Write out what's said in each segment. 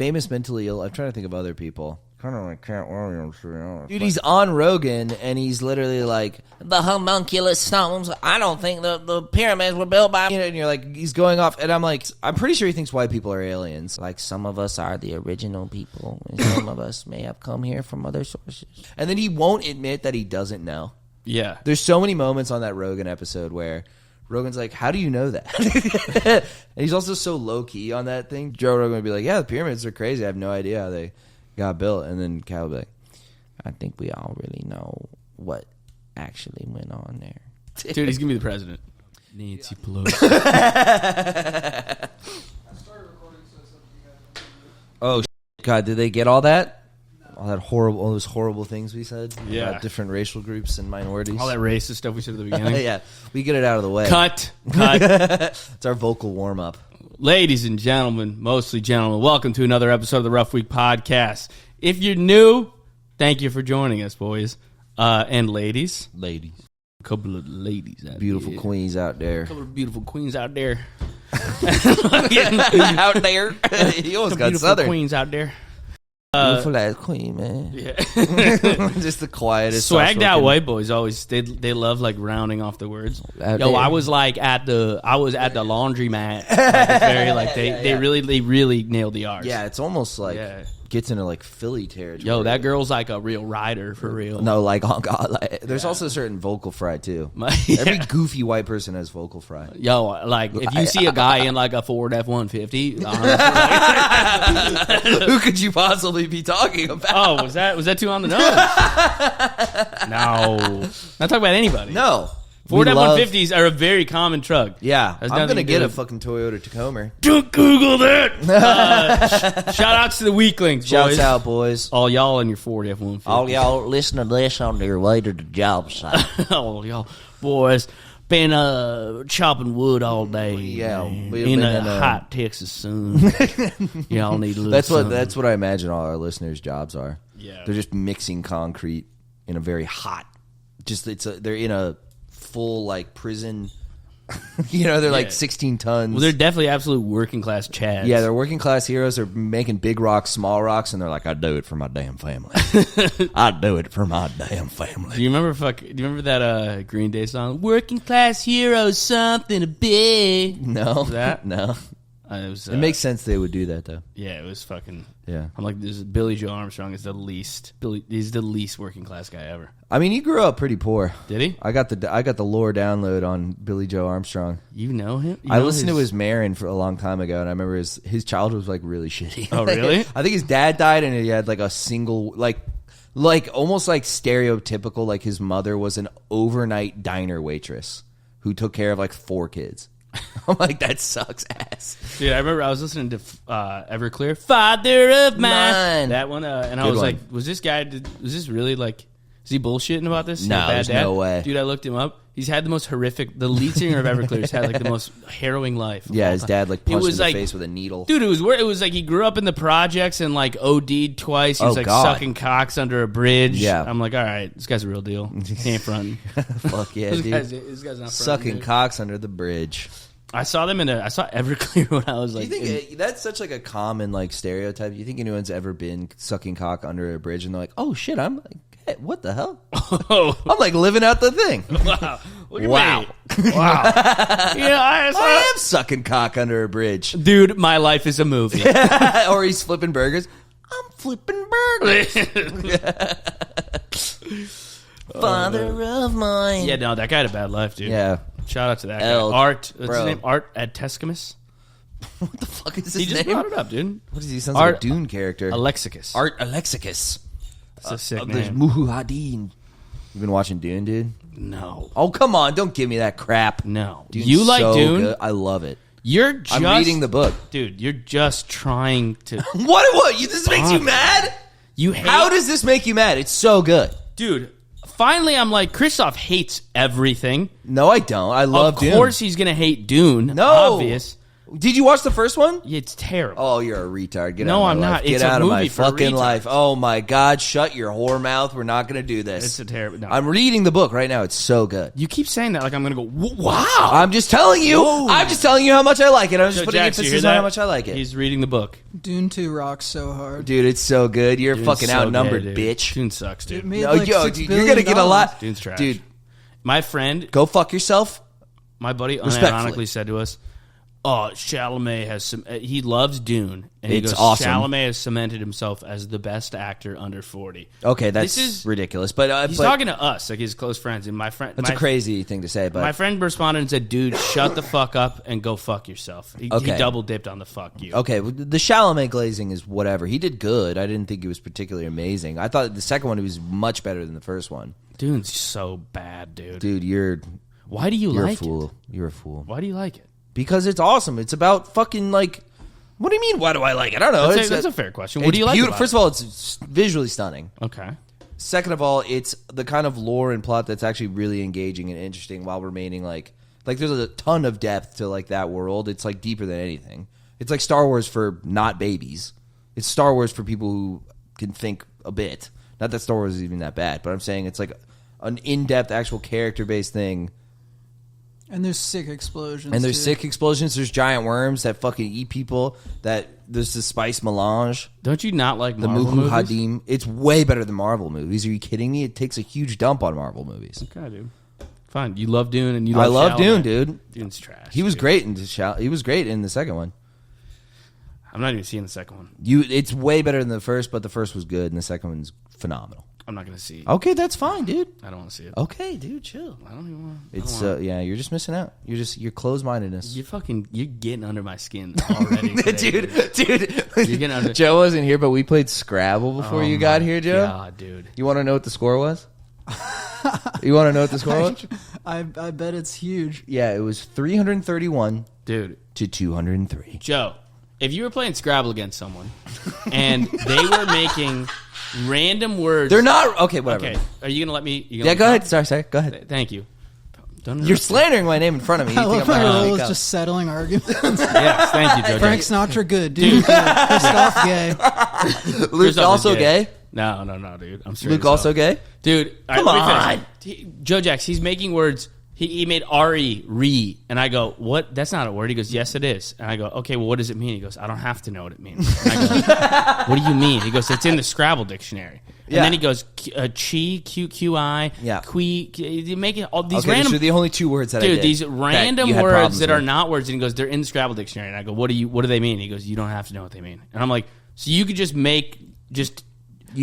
famous mentally ill. I'm trying to think of other people. Kind of like Katt Williams. Dude, he's on Rogan, and he's literally like, the homunculus stones, I don't think the pyramids were built by... And you're like, he's going off, and I'm like, I'm pretty sure he thinks white people are aliens. Like, some of us are the original people, and some of us may have come here from other sources. And then he won't admit that he doesn't know. Yeah. There's so many moments on that Rogan episode where Rogan's like, how do you know that? And he's also so low-key on that thing. Joe Rogan would be like, yeah, the pyramids are crazy. I have no idea how they got built. And then Cal would be like, I think we all really know what actually went on there. Dude, he's going to be the president. Nancy Pelosi. Oh, God, did they get all that? All those horrible things we said about different racial groups and minorities. All that racist stuff we said at the beginning. Yeah, we get it out of the way. Cut. It's our vocal warm-up. Ladies and gentlemen, mostly gentlemen, welcome to another episode of the Rough Week Podcast. If you're new, thank you for joining us, boys. And ladies. Ladies. A couple of ladies out Beautiful there. Queens out there. A couple of beautiful queens out there. Out there. You almost got southern. Queens out there. Beautiful ass queen, man. Yeah. Just the quietest. Swagged out white boys always they love like rounding off the words. Yo, I was like at the laundromat. They really nailed the R's. Yeah, it's almost like gets into like Philly territory. Yo, that girl's like a real rider for real. No, like oh God, there's also a certain vocal fry too. Every goofy white person has vocal fry. Yo, like if you see a guy in like a Ford F-150, who could you possibly be talking about? Oh, was that too on the nose? No, not talking about anybody. No. Ford F-150s are a very common truck. Yeah, I'm going to get a fucking Toyota Tacoma. Don't Google that! Shout outs to the Weeklings, boys. Shouts out, boys. All y'all in your Ford F-150. All y'all listen to this on your way to the job site. All y'all boys been chopping wood all day. Yeah. In a hot Texas sun. Y'all need a little That's what I imagine all our listeners' jobs are. Yeah. They're just mixing concrete in a very hot... they're in a... full like prison, they're like 16 tons. Well, they're definitely absolute working class chads. Yeah, they're working class heroes. They're making big rocks, small rocks, and they're like, I do it for my damn family. I do it for my damn family. Do you remember that Green Day song, Working Class Heroes, something big? No. That? No. It makes sense they would do that though. Yeah, it was fucking. Yeah, I'm like, this Billy Joe Armstrong is the least. He's the least working class guy ever. I mean, he grew up pretty poor. Did he? I got the lore download on Billy Joe Armstrong. You know him? I listened to his Marin for a long time ago, and I remember his childhood was like really shitty. Oh, really? I think his dad died, and he had like a single like almost like stereotypical. Like his mother was an overnight diner waitress who took care of like 4 kids. I'm like, that sucks ass. Dude, I remember I was listening to Everclear, Father of Mine. That one, and I was like, was this really like, is he bullshitting about this? No, there's no way. Dude, I looked him up. He's had the most horrific, the lead singer of Everclear has had like the most harrowing life. Yeah, his dad like punched him in the face with a needle. Dude, it was like he grew up in the projects and like OD'd twice. He was sucking cocks under a bridge. Yeah. I'm like, all right, this guy's a real deal. He ain't fronting. Fuck yeah, dude. This guy's not fronting. Sucking cocks under the bridge. I saw Everclear when I was like... Do you think that's such like a common like stereotype? You think anyone's ever been sucking cock under a bridge and they're like, oh shit, I'm like, hey, what the hell? I'm like living out the thing. Wow. Wow. I am sucking cock under a bridge. Dude, my life is a movie. Or he's flipping burgers. I'm flipping burgers. Father of mine. Yeah, no, that guy had a bad life, dude. Yeah. Shout out to that guy. Art. What's his name? Art at Tescamus? What the fuck is his name? He just brought it up, dude. What is he? Sounds like a Dune character. Alexicus. Art Alexicus. That's a sick There's name. Muhuadin. You been watching Dune, dude? No. Oh, come on. Don't give me that crap. No. Dune's you like so Dune? Good. I love it. I'm reading the book. Dude, you're just trying to... What? This makes you mad? How does this make you mad? It's so good. Dude... Finally, I'm like, Christophe hates everything. No, I don't. I love Dune. Of course he's going to hate Dune. No. Obvious. Did you watch the first one? It's terrible. Oh, you're a retard. Get No, out of my I'm life. not. Get It's a out of my movie for fucking retards. life. Oh my God, shut your whore mouth. We're not going to do this. It's a terrible. No. I'm reading the book right now. It's so good. You keep saying that like I'm going to go, wow. I'm just telling you. Whoa. I'm just telling you how much I like it. I'm just So, putting Jax, you emphasis hear on that? how much I like it. He's reading the book. Dune 2 rocks so hard. Dude, it's so good. You're Dune's fucking so outnumbered, gay, dude. bitch. Dune sucks, dude. It made No, like yo, $6 dude, you're going to get a lot. Dune's trash. Dude, My friend, go fuck yourself. my buddy Respectfully. unironically said to us, "Oh, Chalamet has some. He loves Dune, and he It's goes, awesome. Chalamet has cemented himself as the best actor under 40." Okay, that's This is- ridiculous. But He's but talking to us, like his close friends, and my friend. that's a crazy thing to say. But My friend responded and said, "Dude, shut the fuck up and go fuck yourself." He Okay. double dipped on the fuck you. okay, the Chalamet glazing is whatever. He did good. I didn't think he was particularly amazing. I thought the second one was much better than the first one. Dune's so bad, dude. Dude, you're Why do you a like fool. it? You're a fool. Why do you like it? Because it's awesome. It's about fucking like. What do you mean? Why do I like it? I don't know. That's a fair question. What do you like about First of all, it's visually stunning. it? Okay. Second of all, it's the kind of lore and plot that's actually really engaging and interesting while remaining like there's a ton of depth to like that world. It's like deeper than anything. It's like Star Wars for not babies. It's Star Wars for people who can think a bit. Not that Star Wars is even that bad, but I'm saying it's like an in-depth actual character-based thing. And there's sick explosions. And there's too. sick explosions. There's giant worms that fucking eat people. There's the spice melange. Don't you not like The Marvel Muhu movies? Hadim. It's way better than Marvel movies. Are you kidding me? It takes a huge dump on Marvel movies. Okay, dude. Fine. You love Dune and you love I love Chalamet. Dune, dude. Dune's trash. He was dude. great he was great in the second one. I'm not even seeing the second one. It's way better than the first, but the first was good and the second one's phenomenal. I'm not going to see it. Okay, that's fine, dude. I don't want to see it. Okay, dude, chill. I don't even want It's yeah, you're just missing out. You're closed-mindedness. You're getting under my skin already. Today, dude. You're getting under. Joe wasn't here, but we played Scrabble before you got here, Joe. God, dude. You want to know what the score was? You want to know what the score was? I bet it's huge. Yeah, it was 331 Dude, to 203. Joe, if you were playing Scrabble against someone and they were making random words. They're not okay. Whatever. Okay. Are you going to let me? Yeah, go ahead. Sorry. Go ahead. Thank you. Don't You're interrupt. slandering my name in front of me. You I think love I'm my gonna role speak is up. just settling arguments. Yes, thank you, Joe. Frank Sinatra, good. Dude, good. Christophe, gay. Luke Christophe is also gay. No, dude. I'm straight Luke as hell. also gay. Dude, Come let me on. finish. Joe Jax, he's making words. He made re, and I go, what? That's not a word. He goes, yes, it is. And I go, okay, well, what does it mean? He goes, I don't have to know what it means. And I go, what do you mean? He goes, it's in the Scrabble dictionary. And Yeah. then he goes, chi, QQI, Yeah. you making all these Okay, random. these are the only two words that I Dude, did. these that random you had words problems that are with. not words, and he goes, they're in the Scrabble dictionary. And I go, what do they mean? He goes, you don't have to know what they mean. And I'm like, so you could just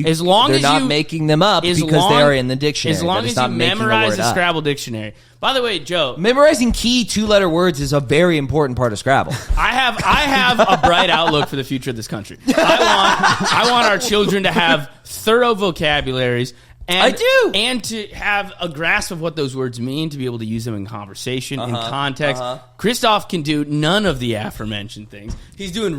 as long they're as not you making them up as because long- they are in the dictionary. As long That is as not you making memorize word the up. Scrabble dictionary. By the way, Joe, Memorizing key two-letter words is a very important part of Scrabble. I have a bright outlook for the future of this country. I want our children to have thorough vocabularies. And, I do. And to have a grasp of what those words mean, to be able to use them in conversation, in context. Christophe can do none of the aforementioned things. He's doing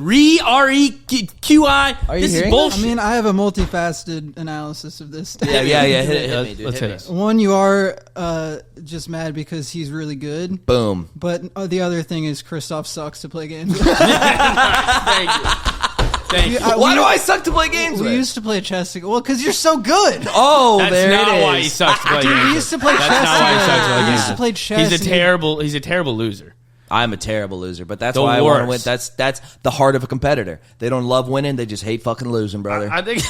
R-E-Q-I. Are you This is hearing bullshit. I mean, I have a multifaceted analysis of this. Yeah. Hit it, dude. Let's Hit hit me. us. One, you are just mad because he's really good. Boom. But the other thing is Christophe sucks to play games with. Thank you. Thank you. Why do I suck to play games We with? used to play chess together. Well, because you're so good. Oh, That's there not it is. why he sucks to play Dude, games. we used to play That's chess not why he together. sucks to play We games. used to play chess. He's a terrible loser. I'm a terrible loser, but that's The why I want to win. worst. That's the heart of a competitor. They don't love winning; they just hate fucking losing, brother. I think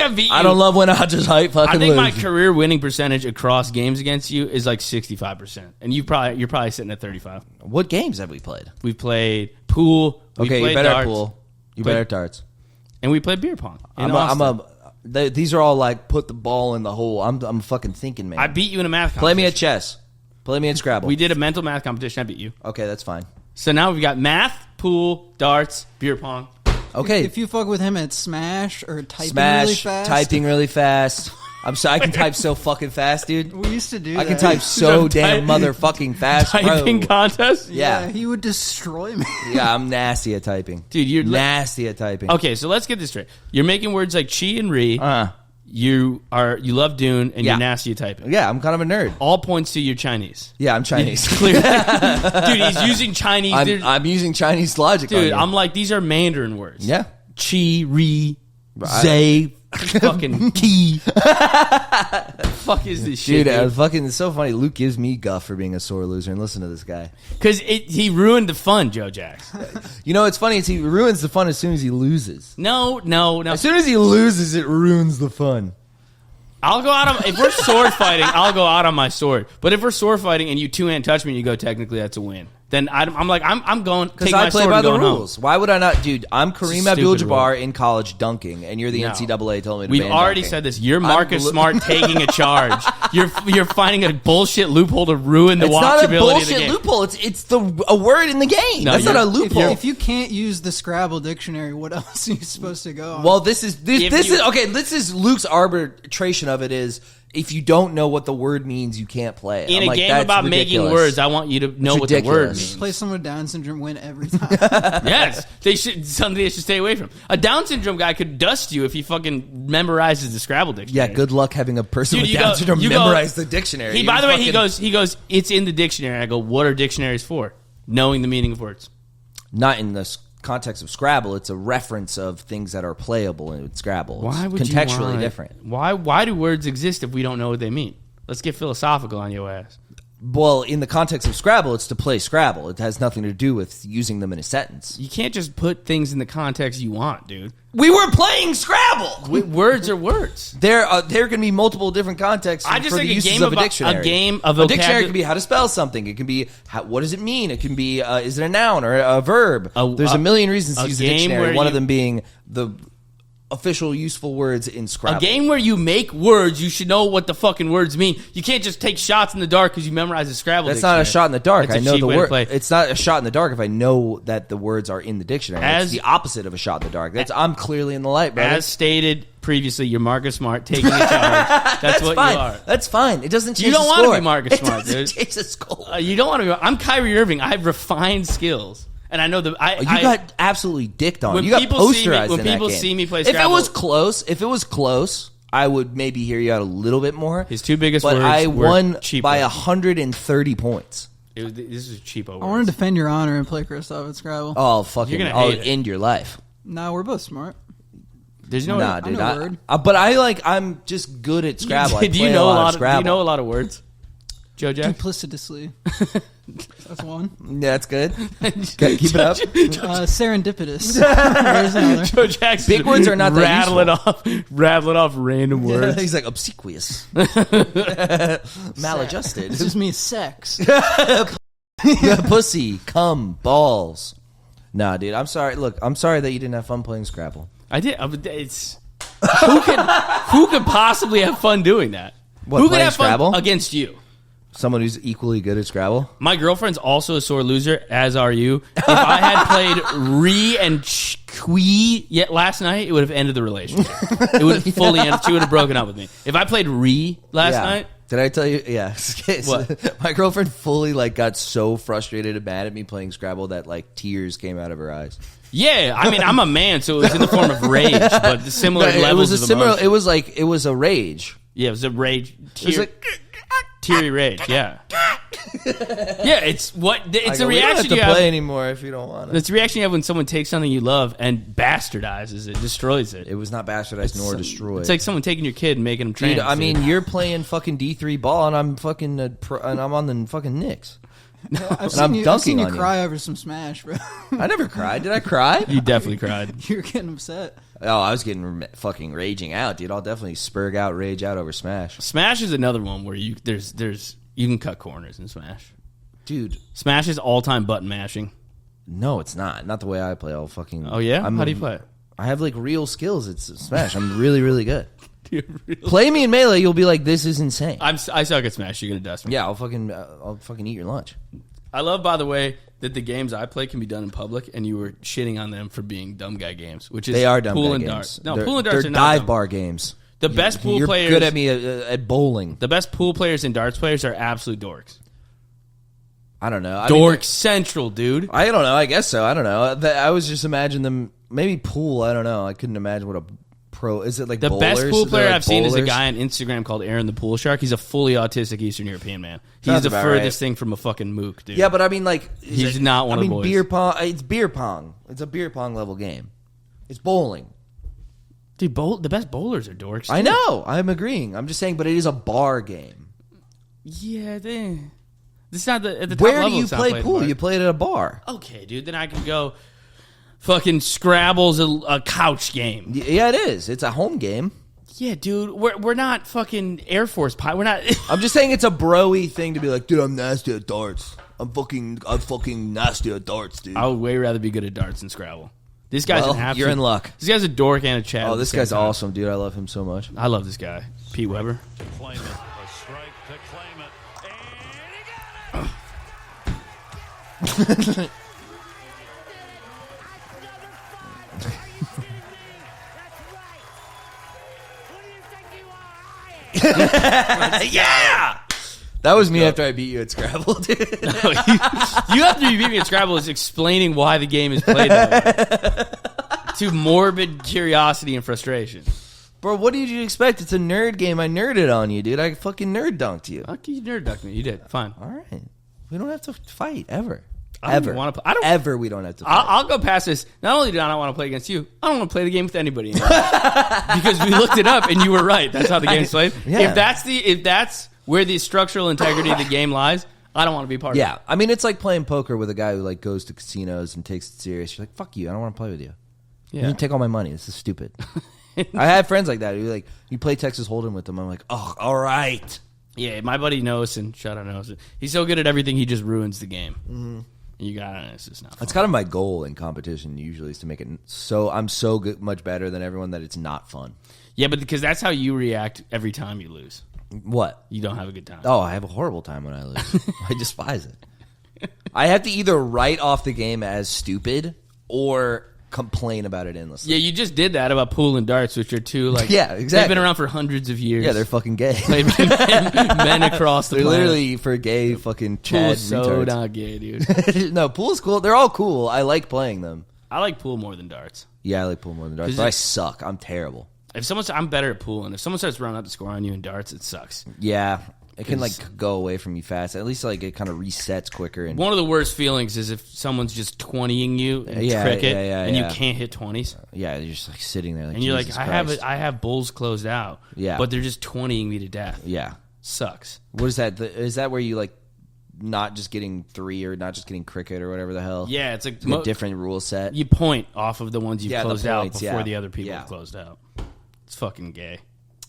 I beat you. I don't love winning; I just hate fucking I think losing. my career winning percentage across games against you is like 65%, and you're probably sitting at 35. What games have we played? We've played pool. We Okay, played you better darts, pool. You Played- better at darts. and we played beer pong. In Austin. These are all like put the ball in the hole. I'm a fucking thinking man. I beat you in a math competition. Play me at chess. Play me at Scrabble. We did a mental math competition. I beat you. Okay, that's fine. So now we've got math, pool, darts, beer pong. Okay, If you fuck with him at Smash or typing smash really fast. typing really fast. I'm sorry, I can type so fucking fast, dude. We used to do I that. can type so Some damn type- motherfucking fast, Typing bro. contest. Yeah. He would destroy me. Yeah, I'm nasty at typing. Dude, you're nasty at typing. Okay, so let's get this straight. You're making words like chi and re. you love Dune, and you're nasty at typing. Yeah, I'm kind of a nerd. All points to you're Chinese. Yeah, I'm Chinese. Clearly. Dude, he's using Chinese. I'm using Chinese logic. Dude, I'm like, these are Mandarin words. Yeah. Chi, ri, zay, fucking ki. Fuck is this shit? Dude, fucking, it's so funny. Luke gives me guff for being a sore loser, and listen to this guy. Because he ruined the fun, Joe Jax. You know, it's funny. He ruins the fun as soon as he loses. No. As soon as he loses, it ruins the fun. I'll go out on, if we're sword fighting, I'll go out on my sword. But if we're sword fighting and you two-hand touch me and you go, technically that's a win. Then I'm like, I'm going, take my sword and going home. Because I play by the rules. Why would I not? Dude, I'm Kareem Abdul-Jabbar in college dunking, and you're the NCAA telling me to We've ban already dunking. said this. You're Marcus Smart taking a charge. You're finding a bullshit loophole to ruin the watchability of the game. It's not a bullshit loophole. It's a word in the game. No, that's not a loophole. If you can't use the Scrabble dictionary, what else are you supposed to go on? Well, this is Luke's arbitration of it is, if you don't know what the word means, you can't play it. In a game about making words, I want you to know what the word means. Play someone with Down syndrome, win every time. Yes, something they should stay away from. A Down syndrome guy could dust you if he fucking memorizes the Scrabble dictionary. Yeah, good luck having a person with Down syndrome memorize the dictionary. By the way, he goes, it's in the dictionary. I go, what are dictionaries for? Knowing the meaning of words. Not in the context of Scrabble. It's a reference of things that are playable in Scrabble. Why would contextually different? Why do words exist if we don't know what they mean? Let's get philosophical on your ass. Well, in the context of Scrabble, it's to play Scrabble. It has nothing to do with using them in a sentence. You can't just put things in the context you want, dude. We were playing Scrabble. Words are words. There can be multiple different contexts for the uses of a dictionary. A game of a dictionary can be how to spell something. It can be what does it mean. It can be is it a noun or a verb. There's a million reasons to use a dictionary. One of them being the official useful words in Scrabble. A game where you make words, you should know what the fucking words mean. You can't just take shots in the dark because you memorize the Scrabble dictionary. That's not a shot in the dark. That's I know the word. It's not a shot in the dark if I know that the words are in the dictionary. It's the opposite of a shot in the dark. I'm clearly in the light, brother. As stated previously, you're Marcus Smart taking a charge. That's what fine. you are. That's fine. It doesn't change the score. You don't want to be Marcus Smart, dude. It doesn't change the score. You don't want to be. I'm Kyrie Irving. I have refined skills. And I know that you got absolutely dicked on. You got posterized in that game. When people see me play Scrabble, if it was close, I would maybe hear you out a little bit more. His two biggest words I won cheapo. by 130 points. This is cheapo words. I want to defend your honor and play Christophe at Scrabble. Oh, fucking! I'll end your life. No, we're both smart. There's no dude. But I'm just good at Scrabble. Do you know a lot of Scrabble? Do you know a lot of words, Joe Jack? Duplicitously. That's one. Yeah, that's good. Keep it up. Serendipitous. There's another. Joe Jackson. Big words are not that rattling off random words. He's like obsequious, maladjusted. This just means sex. Pussy, cum, balls. Nah, dude. I'm sorry. Look, I'm sorry that you didn't have fun playing Scrabble. I did. It's who could possibly have fun doing that? Who could have Scrabble? fun against you? Someone who's equally good at Scrabble. My girlfriend's also a sore loser, as are you. If I had played re and qui yet last night, it would have ended the relationship. It would have fully ended. She would have broken up with me. If I played re last night. Did I tell you? Yeah. What? My girlfriend fully got so frustrated and mad at me playing Scrabble that tears came out of her eyes. Yeah, I mean, I'm a man, so it was in the form of rage, but the similar levels of emotion. It was a rage. Yeah, it was a rage. It was teary rage. Yeah. Yeah, it's a reaction we don't have to you play anymore if you don't want it. It's a reaction you have when someone takes something you love and bastardizes it, destroys it. It was not bastardized nor destroyed. It's like someone taking your kid and making him trans. Dude, I mean, you're playing fucking D3 ball and I'm fucking and I'm on the fucking Knicks. I've seen you cry over some Smash, bro. I never cried. Did I cry? You definitely cried. You were getting upset. Oh, I was getting fucking raging out, dude. I'll definitely spurg out, rage out over Smash. Smash is another one where you can cut corners in Smash. Dude. Smash is all-time button mashing. No, it's not. Not the way I play. I'll fucking... Oh, yeah? How do you play it? I have, real skills at Smash. I'm really, really good. Play me in Melee, you'll be like, this is insane. I suck at Smash. You're going to dust me. Yeah, I'll fucking eat your lunch. I love, by the way, that the games I play can be done in public, and you were shitting on them for being dumb guy games, which is they are dumb pool guy and games. Darts. No, pool and darts they're are not dive dumb. bar games. The best pool players... You're good at me at bowling. The best pool players and darts players are absolute dorks. I don't know. Dork Central, dude. I don't know. I guess so. I don't know. I was just imagining them... Maybe pool. I don't know. I couldn't imagine what a pro? Is it like The bowlers? best pool player like I've seen is a bowlers? guy on Instagram called Aaron the Pool Shark. He's a fully autistic Eastern European man. He's Sounds the about furthest right. thing from a fucking mook, dude. Yeah, but I mean, like, He's not one of the boys. beer pong. It's beer pong. It's a beer pong level game. It's bowling. Dude, the best bowlers are dorks. I too. know. I'm agreeing. I'm just saying, but it is a bar game. Yeah, this is not at the top Where level. do you it's not play played pool? hard. You play it at a bar. Okay, dude. Then I can go. Fucking Scrabble's a couch game. Yeah, it is. It's a home game. Yeah, dude. We're not fucking Air Force pilot. We're not. I'm just saying it's a bro-y thing to be like, dude, I'm nasty at darts. I'm fucking nasty at darts, dude. I would way rather be good at darts than Scrabble. This guy's an absolute, you're in luck. This guy's a dork and a Chad. Oh, this guy's awesome, dude. I love him so much. I love this guy, Pete Weber. To claim it. A strike to claim it. And he got it! Yeah! That was me after I beat you at Scrabble, dude. You after you beat me at Scrabble is explaining why the game is played that way. To morbid curiosity and frustration. Bro, what did you expect? It's a nerd game. I nerded on you, dude. I fucking nerd dunked you. Okay, you nerd ducked me. You did. Fine. All right. We don't have to fight, ever. I don't Ever. even wanna play- I don't- Ever we don't have to fight. I'll go past this. Not only do I not want to play against you, I don't want to play the game with anybody anymore. Because we looked it up and you were right. That's how the game's played. Yeah. If that's where the structural integrity of the game lies, I don't want to be part of it. Yeah. I mean, it's like playing poker with a guy who like goes to casinos and takes it serious. You're like, fuck you. I don't want to play with you. Yeah. You take all my money. This is stupid. I have friends like that who like, you play Texas Hold'em with them. I'm like, oh, all right. Yeah, my buddy knows and shout out knows. He's so good at everything, he just ruins the game. Mm-hmm. You got it. It's just not fun. That's kind of my goal in competition usually is to make it so I'm so good, much better than everyone that it's not fun. Yeah, but because that's how you react every time you lose. What? You don't have a good time. Oh, I have a horrible time when I lose. I despise it. I have to either write off the game as stupid or complain about it endlessly. Yeah, you just did that about pool and darts, which are two like Yeah, exactly. They've been around for hundreds of years. Yeah, they're fucking gay. Played by men across the They're planet. literally for gay fucking Chad Pool's so retards. not gay, dude. No, pool's cool. They're all cool. I like playing them. I like pool more than darts. Yeah, I like pool more than darts, 'Cause but I suck. I'm terrible. I'm better at pool, and if someone starts running up the score on you in darts, it sucks. Yeah, it can like go away from you fast. At least like it kind of resets quicker. And One of the worst feelings is if someone's just 20ing you in Yeah, cricket yeah. you can't hit 20s. yeah, you're just like sitting there, like, And you're like, Jesus I Christ. have bulls closed out. Yeah. But they're just 20ing me to death. Yeah. Sucks. What is that? Is that where you like not just getting 3 or not just getting cricket or whatever the hell? Yeah, it's like, It's like a different rule set. you point off of the ones you've Yeah, the closed out points, before yeah. the other people Yeah. have closed out. It's fucking gay.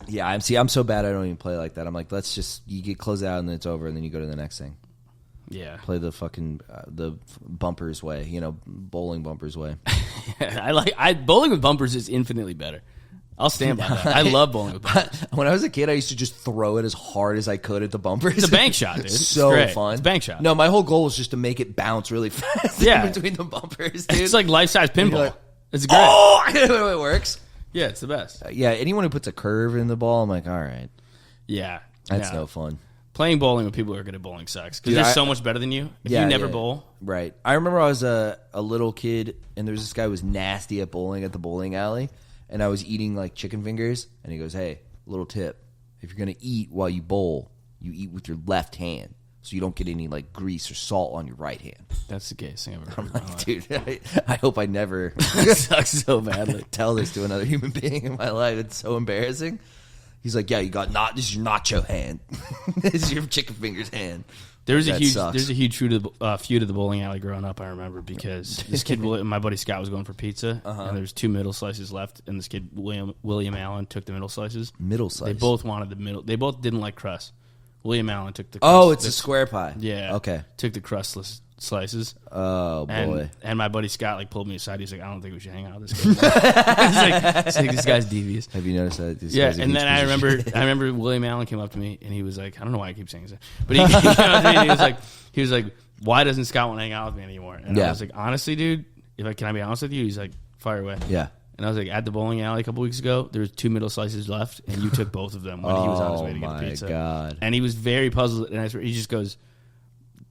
Yeah, I'm so bad I don't even play like that. I'm like, let's just you get closed out and then it's over and then you go to the next thing. Yeah. Play the fucking the bumpers way, bowling bumpers way. Bowling with bumpers is infinitely better. I'll stand by that. I love bowling with bumpers. When I was a kid, I used to just throw it as hard as I could at the bumpers. It's a bank shot, dude. It's so great. fun. It's a bank shot. No, my whole goal was just to make it bounce really fast Yeah. in between the bumpers, dude. It's like life-size you're pinball. like, It's great. oh, it works. Yeah, it's the best. Yeah, anyone who puts a curve in the ball, I'm like, all right, Yeah. that's No. no fun. Playing bowling with people who are good at bowling sucks. Because Dude, they're so much better than you. If Yeah, you never yeah. bowl. Right. I remember I was a little kid, and there was this guy who was nasty at bowling at the bowling alley, and I was eating like chicken fingers, and he goes, hey, little tip. If you're going to eat while you bowl, you eat with your left hand, so you don't get any like grease or salt on your right hand. That's the gayest thing I've ever heard. I'm in my like, life. dude, I hope I never It sucks so badly. tell this to another human being in my life. It's so embarrassing. He's like, yeah, this is your nacho hand. This is your chicken fingers hand. There's a That huge sucks. feud at the bowling alley growing up. I remember because this kid, my buddy Scott, was going for pizza, and there's 2 middle slices left, and this kid William Allen took the middle slices. Middle slice. They both wanted the middle. They both didn't like crust. William Allen took the crust. Oh, it's a square pie. Yeah. Okay. Took the crustless slices. Oh, boy. And my buddy Scott pulled me aside. He's like, I don't think we should hang out with this guy. He's like, this guy's devious. Have you noticed that? This Yeah, guy's a and huge then I piece of remember shit. I remember William Allen came up to me and he was like, I don't know why I keep saying this, but he came up to me and he was like, why doesn't Scott want to hang out with me anymore? And I was like, honestly, dude, can I be honest with you? He's like, fire away. Yeah. And I was like, at the bowling alley a couple weeks ago, there was 2 middle slices left, and you took both of them when he was on his way to get a pizza. Oh, my God. And he was very puzzled, and he just goes,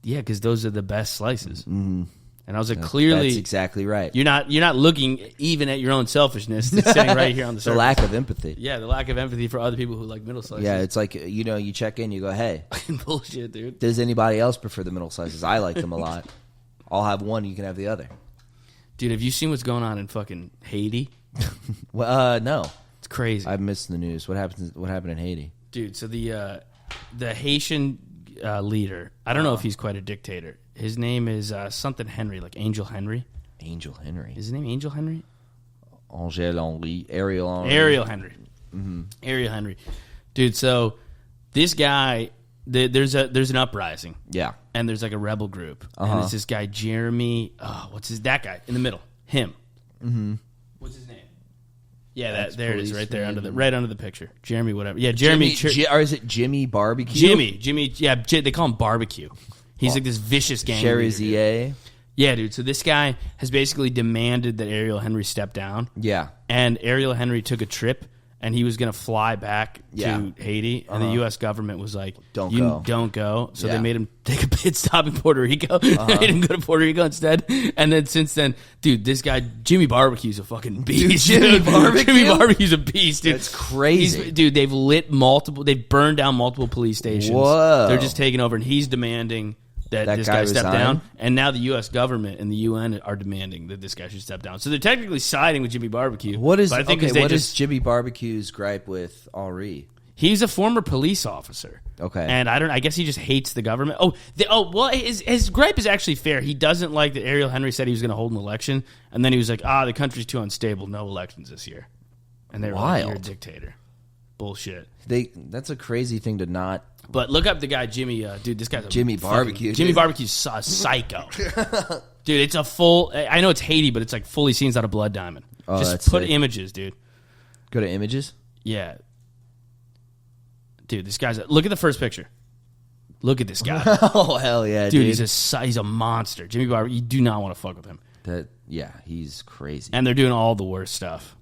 yeah, because those are the best slices. Mm-hmm. And I was like, clearly, that's exactly right. You're not looking even at your own selfishness that's sitting right here on the surface. The lack of empathy. Yeah, the lack of empathy for other people who like middle slices. Yeah, it's like, you check in, you go, hey. Bullshit, dude. Does anybody else prefer the middle slices? I like them a lot. I'll have one, you can have the other. Dude, have you seen what's going on in fucking Haiti? Well, no. It's crazy. I've missed the news. What happened in Haiti? Dude, so the Haitian leader, I don't know if he's quite a dictator. His name is something Henry, like Angel Henry. Angel Henry. Is his name Angel Henry? Ariel Henry. Ariel Henry. Mm-hmm. Ariel Henry. Dude, so this guy, there's an uprising. Yeah. And there's like a rebel group. And it's this guy, Jeremy, that guy in the middle? Him. Mm-hmm. What's his name? Yeah, there it is, right there, under the picture. Jeremy, whatever. Yeah, Jeremy. Or is it Jimmy Barbecue? Jimmy. Yeah, they call him Barbecue. He's like this vicious gang leader. Yeah, dude. So this guy has basically demanded that Ariel Henry step down. Yeah. And Ariel Henry took a trip, and he was going to fly back to Haiti, and the U.S. government was like, don't go. So they made him take a pit stop in Puerto Rico. They made him go to Puerto Rico instead. And then since then, dude, this guy, Jimmy Barbecue's a fucking beast. Jimmy Barbecue's a beast, dude. That's crazy. They've they've burned down multiple police stations. Whoa. They're just taking over, and he's demanding that this guy step down, and now the U.S. government and the UN are demanding that this guy should step down. So they're technically siding with Jimmy Barbecue. What is Jimmy Barbecue's gripe with Henri? He's a former police officer. Okay, and I guess he just hates the government. Well, his gripe is actually fair. He doesn't like that Ariel Henry said he was going to hold an election, and then he was like, the country's too unstable, no elections this year. And they were like, you're a dictator. Bullshit. That's a crazy thing to not. But look up the guy, Jimmy. Dude, this guy's Jimmy Barbecue. Jimmy Barbecue's a psycho. Dude, it's a full. I know it's Haiti, but it's like fully scenes out of Blood Diamond. Just put images, dude. Go to images? Yeah. Dude, this guy's. Look at the first picture. Look at this guy. Oh, hell yeah, dude. He's a monster. Jimmy Barbecue, you do not want to fuck with him. He's crazy. And they're doing all the worst stuff.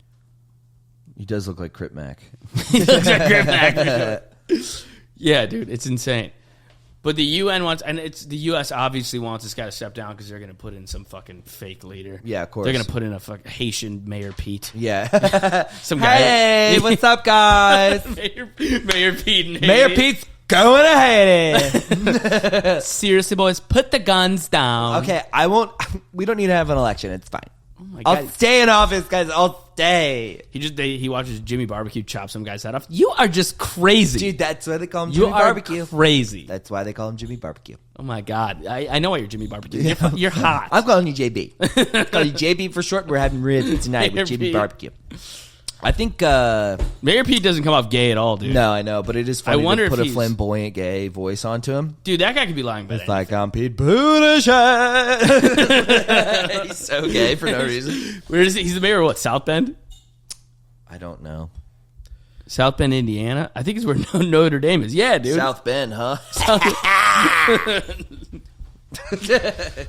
He does look like Crip Mac. He looks like Crip Mac. Yeah, dude, it's insane. But the UN wants, and the U.S. obviously wants this guy to step down because they're going to put in some fucking fake leader. Yeah, of course. They're going to put in a fucking Haitian Mayor Pete. Yeah. Some guy. Hey, what's up, guys? Mayor Pete and Haiti. Mayor Pete's going to Haiti. Seriously, boys, put the guns down. Okay, we don't need to have an election. It's fine. Oh my God. I'll stay in office, guys. I'll stay. He watches Jimmy Barbecue chop some guy's head off. You are just crazy. Dude, that's why they call him Jimmy Barbecue. You are crazy. That's why they call him Jimmy Barbecue. Oh my God. I know why you're Jimmy Barbecue. You're hot. I'm calling you JB. I'm calling you JB for short. We're having ribs tonight with Jimmy Barbecue. I think Mayor Pete doesn't come off gay at all, dude. No, I know, but it is funny to put a flamboyant gay voice onto him. Dude, that guy could be lying better. It's like I'm Pete Buttigieg. He's so gay for no reason. Where is he? He's the mayor of what? South Bend? I don't know. South Bend, Indiana? I think it's where Notre Dame is. Yeah, dude. South Bend, huh?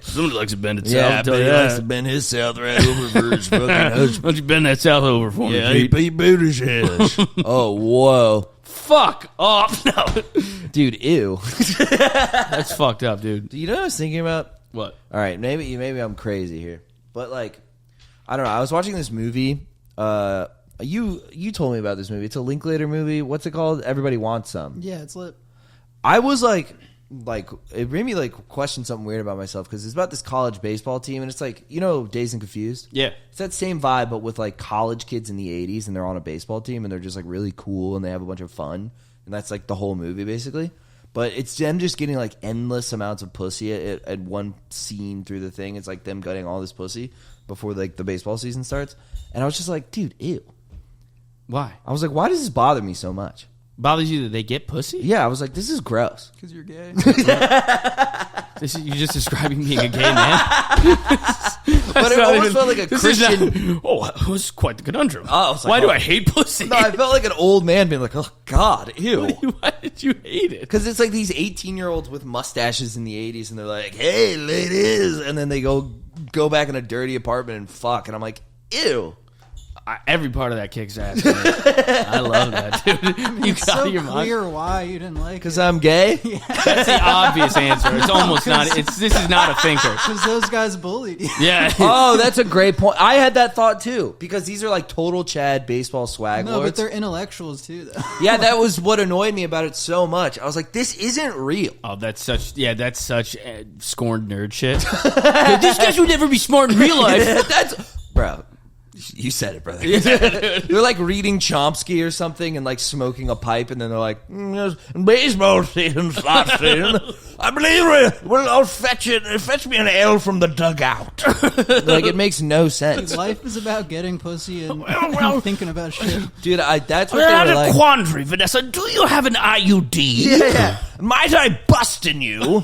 Somebody likes to bend it south. Yeah, he likes to bend his south right over for his fucking husband. Why don't you bend that south over for me, Pete? Pete Buttigieg. Oh, whoa. Fuck off. No. Dude, ew. That's fucked up, dude. You know what I was thinking about? What? All right, maybe I'm crazy here. But, like, I don't know. I was watching this movie. You told me about this movie. It's a Linklater movie. What's it called? Everybody Wants Some. Yeah, it's lit. I was like it made me like question something weird about myself because it's about this college baseball team and it's like, you know, Dazed and Confused. Yeah, it's that same vibe but with like college kids in the 80s and they're on a baseball team and they're just like really cool and they have a bunch of fun and that's like the whole movie basically. But it's them just getting like endless amounts of pussy at one scene through the thing. It's like them gutting all this pussy before like the baseball season starts. And I was just like, dude, ew. Why? I was like, why does this bother me so much? Bothers you that they get pussy? Yeah, I was like, this is gross. Because you're gay. You're just describing being a gay man? But it almost felt like a Christian... it was quite the conundrum. Oh, I was like, why do I hate pussy? No, I felt like an old man being like, oh, God, ew. Why did you hate it? Because it's like these 18-year-olds with mustaches in the 80s, and they're like, hey, ladies. And then they go back in a dirty apartment and fuck. And I'm like, ew. Every part of that kicks ass. Man. I love that, dude. You It's got so your mind. clear why you didn't like it. Because I'm gay? That's the obvious answer. It's almost not. This is not a thinker. Because those guys bullied you. Yeah. Oh, that's a great point. I had that thought too. Because these are like total Chad baseball swag No, lords. but they're intellectuals too, though. Yeah, that was what annoyed me about it so much. I was like, this isn't real. Oh, that's such scorned nerd shit. These guys would never be smart in real life. Bro, you said it, brother. They're like reading Chomsky or something and like smoking a pipe, and then they're like, baseball season starts soon. I believe I'll fetch me an ale from the dugout. Like, it makes no sense. Life is about getting pussy and thinking about shit. Dude, that's what We're they at were a like. quandary, Vanessa. Do you have an IUD? Yeah. Might I bust in you?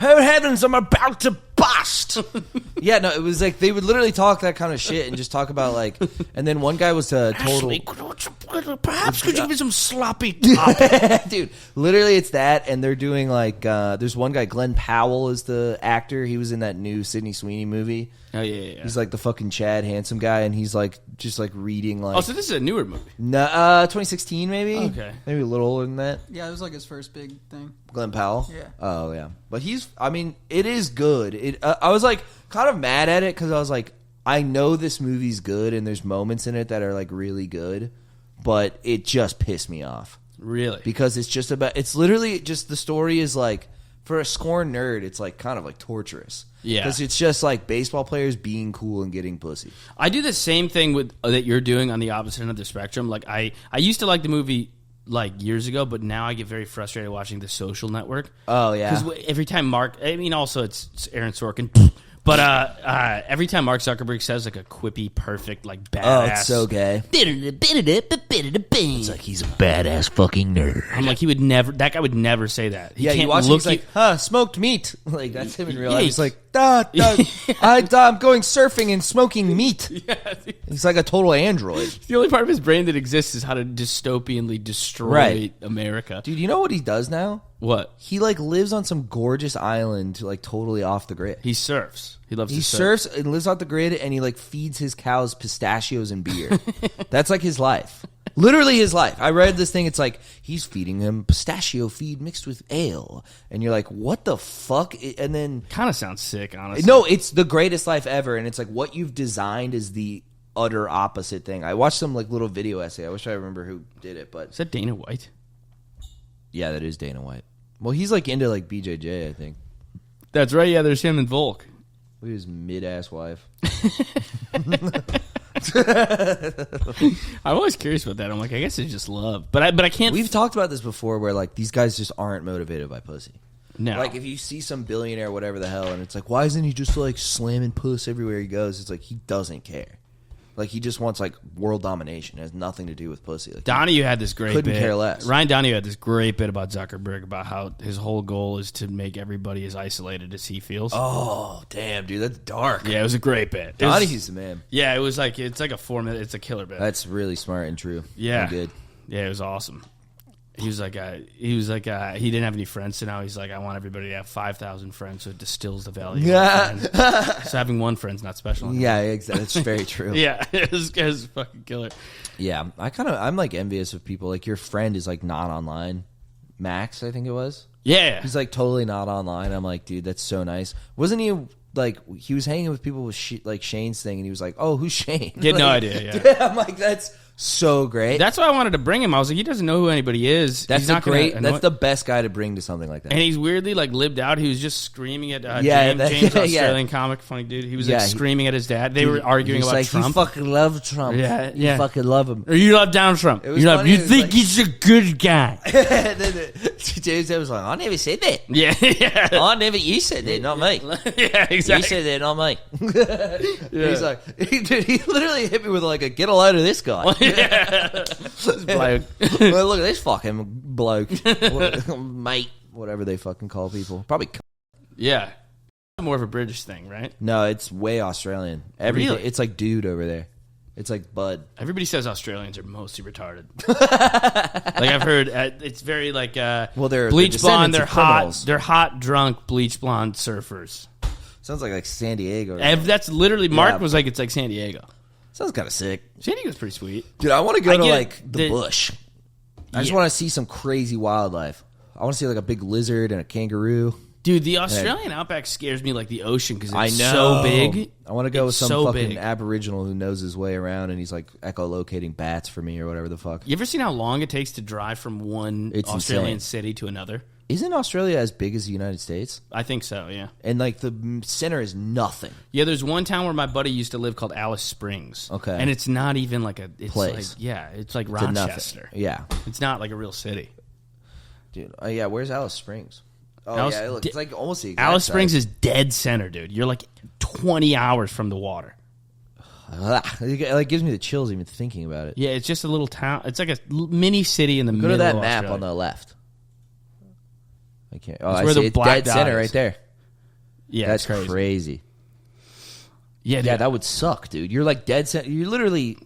Oh, heavens, I'm about to bust. Yeah, no, it was like they would literally talk that kind of shit and just talk about like, and then one guy was a total. Ashley, perhaps could you give me some sloppy top? Dude, literally it's that, and they're doing like, there's one guy, Glenn Powell is the actor. He was in that new Sydney Sweeney movie. Oh yeah. He's like the fucking Chad handsome guy, and he's like just like reading like. Oh, so this is a newer movie. No, 2016 maybe. Okay. Maybe a little older than that. Yeah, it was like his first big thing. Glenn Powell. Yeah. Oh yeah, but I mean, it is good. I was like kind of mad at it because I was like, I know this movie's good, and there's moments in it that are like really good, but it just pissed me off. Really? Because it's literally just the story is like, for a scorn nerd, it's like kind of like torturous. Yeah. Because it's just like baseball players being cool and getting pussy. I do the same thing with that you're doing on the opposite end of the spectrum. Like I used to like the movie like years ago, but now I get very frustrated watching The Social Network. Oh yeah. Because every time also it's Aaron Sorkin. But every time Mark Zuckerberg says like a quippy, perfect, like badass. Oh, it's so gay. It's like he's a badass fucking nerd. I'm like, that guy would never say that. He Yeah, can't you watch it, look he's like, smoked meat. Like, that's him in real life. Yeah, He's like, I'm going surfing and smoking meat. Yeah, He's like a total android. the only part of his brain that exists is how to dystopianly destroy Right. America. Dude, you know what he does now? What? He like lives on some gorgeous island, like totally off the grid. He surfs. He loves He to surf. surfs and lives off the grid, and he like feeds his cows pistachios and beer. That's like his life. Literally his life. I read this thing. It's like he's feeding him pistachio feed mixed with ale, and you're like, what the fuck? And then Kind of sounds sick, honestly. no, it's the greatest life ever, and it's like what you've designed is the utter opposite thing. I watched some like little video essay. I wish I remember who did it, but Is that Dana White? yeah, that is Dana White. Well, he's like into like BJJ, I think. That's right. Yeah, there's him and Volk. Look at his mid-ass wife. I'm always curious about that. I'm like, I guess it's just love, but I can't. We've talked about this before, where like these guys just aren't motivated by pussy. No. Like if you see some billionaire, whatever the hell, and it's like, why isn't he just like slamming puss everywhere he goes? It's like he doesn't care. Like he just wants like world domination. It has nothing to do with pussy. Like, Donahue had this great couldn't bit. care less. Ryan Donahue had this great bit about Zuckerberg about how his whole goal is to make everybody as isolated as he feels. oh damn, dude, that's dark. Yeah, it was a great bit. It was- Donahue's the man. yeah, it was like it's like a 4 minute. It's a killer bit. That's really smart and true. yeah, And good. Yeah, it was awesome. He was like, he didn't have any friends, so now he's like, I want everybody to have 5,000 friends, so it distills the value. Yeah. Of a friend. So having one friend's not special anymore. Yeah, exactly. That's very true. Yeah, it was fucking killer. Yeah, I'm like envious of people. Like your friend is like not online. Max, I think it was. Yeah, He's like totally not online. I'm like, dude, that's so nice. Wasn't he like he was hanging with people with like Shane's thing, and he was like, oh, who's Shane? he had no Like, idea. Yeah. I'm like, that's so great. That's why I wanted to bring him. I was like, he doesn't know who anybody is. That's He's not great. gonna annoy- That's the best guy to bring to something like that. And he's weirdly like lived out. He was just screaming at Yeah, James, yeah. Australian comic, funny dude. He was like Yeah, screaming at his dad. They were arguing He's about like, Trump. You fucking love Trump. Yeah, You yeah. fucking love him. Or you love Donald Trump. It was You funny, it was think like- he's a good guy. And then James was like, I never said that. Yeah, yeah. You said that, not me. Yeah, You exactly. said that, not me. He's like, dude, he literally hit me with like a get a load of this guy. Yeah. Bloke. Well, look at this fucking bloke. Mate, whatever they fucking call people. Probably. Yeah. More of a British thing, right? No, it's way Australian. Everything. Really? It's like dude over there. It's like bud. Everybody says Australians are mostly retarded. Like I've heard, it's very like Well, they're bleach descendants blonde. They're of hot. criminals. They're hot, drunk, bleach blonde surfers. Sounds like San Diego. That's literally Mark Yeah. was like, it's like San Diego. Sounds kind of sick. San Diego's pretty sweet. Dude, I want to go to, like, the the- bush. I just Yeah. want to see some crazy wildlife. I want to see, like, a big lizard and a kangaroo. Dude, the Australian outback scares me like the ocean because I it's know. so big. I want to go with It's some so fucking big. aboriginal who knows his way around and he's, like, echolocating bats for me or whatever the fuck. You ever seen how long it takes to drive from one It's Australian insane. city to another? Isn't Australia as big as the United States? I think so, yeah. And, like, the center is nothing. Yeah, there's one town where my buddy used to live called Alice Springs. Okay. And it's not even like a... It's Place. Like, yeah, it's like To nothing. Rochester. Yeah. It's not like a real city. Dude, yeah, where's Alice Springs? Oh, Alice- yeah, look, it's like almost the exact Alice size. Springs is dead center, dude. You're like 20 hours from the water. It like gives me the chills even thinking about it. Yeah, it's just a little town. It's like a mini city in the Go middle to that of map Australia. on the left. I can't. Oh, It's I where see. the It's black dead dot center is. right there. Yeah, That's it's crazy. Yeah, Yeah, dude. that would suck, dude. You're like dead center. You're literally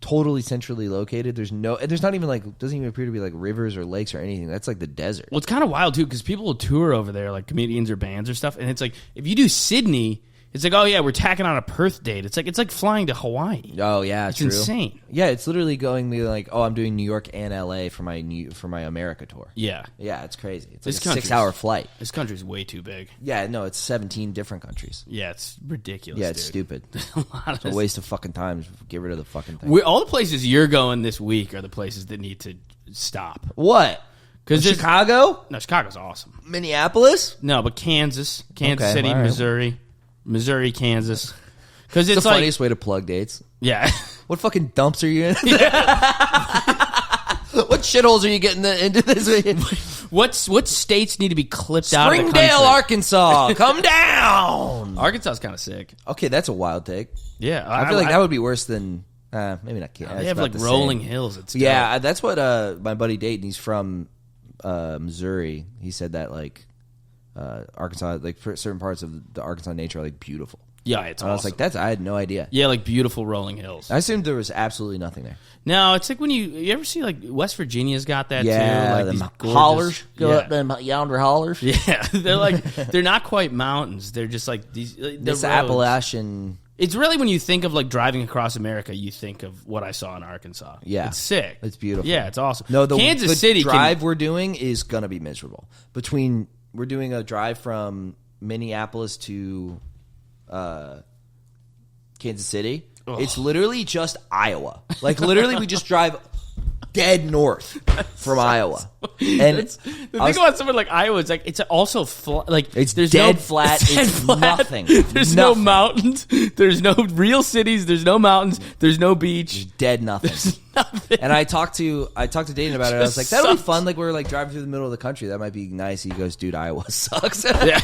totally centrally located. There's not even like, doesn't even appear to be like rivers or lakes or anything. That's like the desert. Well, it's kind of wild too because people will tour over there, like comedians or bands or stuff, and it's like if you do Sydney, it's like, oh yeah, we're tacking on a Perth date. It's like flying to Hawaii. Oh yeah, It's true. insane. Yeah, it's literally going to like, oh, I'm doing New York and LA for my America tour. Yeah, Yeah, it's crazy. It's This like a country's- 6-hour flight. this country's way too big. Yeah, no, it's 17 different countries. Yeah, it's ridiculous. Yeah, it's dude. stupid. A lot of It's a this- waste of fucking time. Just get rid of the fucking thing. All the places you're going this week are the places that need to stop. What? Because Chicago? No, Chicago's awesome. Minneapolis? No, but Kansas Okay, City, all right. Missouri, Kansas. Because It's it's the like, funniest way to plug dates. yeah. What fucking dumps are you in? What shitholes are you getting into this? What states need to be clipped out of the Springdale, country? Arkansas. Come down. Arkansas's kind of sick. Okay, that's a wild take. Yeah, I feel like that would be worse than maybe not. They have like rolling hills. It's Yeah, that's what my buddy Dayton. He's from Missouri. He said that like Arkansas, like certain parts of the Arkansas nature are like beautiful. yeah, it's And I was awesome. like, I had no idea. Yeah, like beautiful rolling hills. I assumed there was absolutely nothing there. No, it's like when you ever see like West Virginia's got that Yeah, too. Like them these gorgeous, hollers. Go yeah. up them yonder hollers. Yeah, they're not quite mountains. They're just like these. The This roads. Appalachian. It's really when you think of like driving across America, you think of what I saw in Arkansas. Yeah. It's sick. It's beautiful. Yeah, it's awesome. No, the Kansas City drive we're doing is gonna be miserable. We're doing a drive from Minneapolis to Kansas City. Ugh. It's literally just Iowa. Like literally, we just drive dead north from Iowa. And the thing about somewhere like Iowa is like it's also like It's there's dead no, flat. dead It's nothing. There's no Nothing. mountains. There's no real cities. There's no mountains. There's no beach. dead nothing. Nothing. And I talked to Dayton about it. I was like, Just that'll be sucks. fun. Like we're like driving through the middle of the country. That might be nice. He goes, dude, Iowa sucks. Yeah.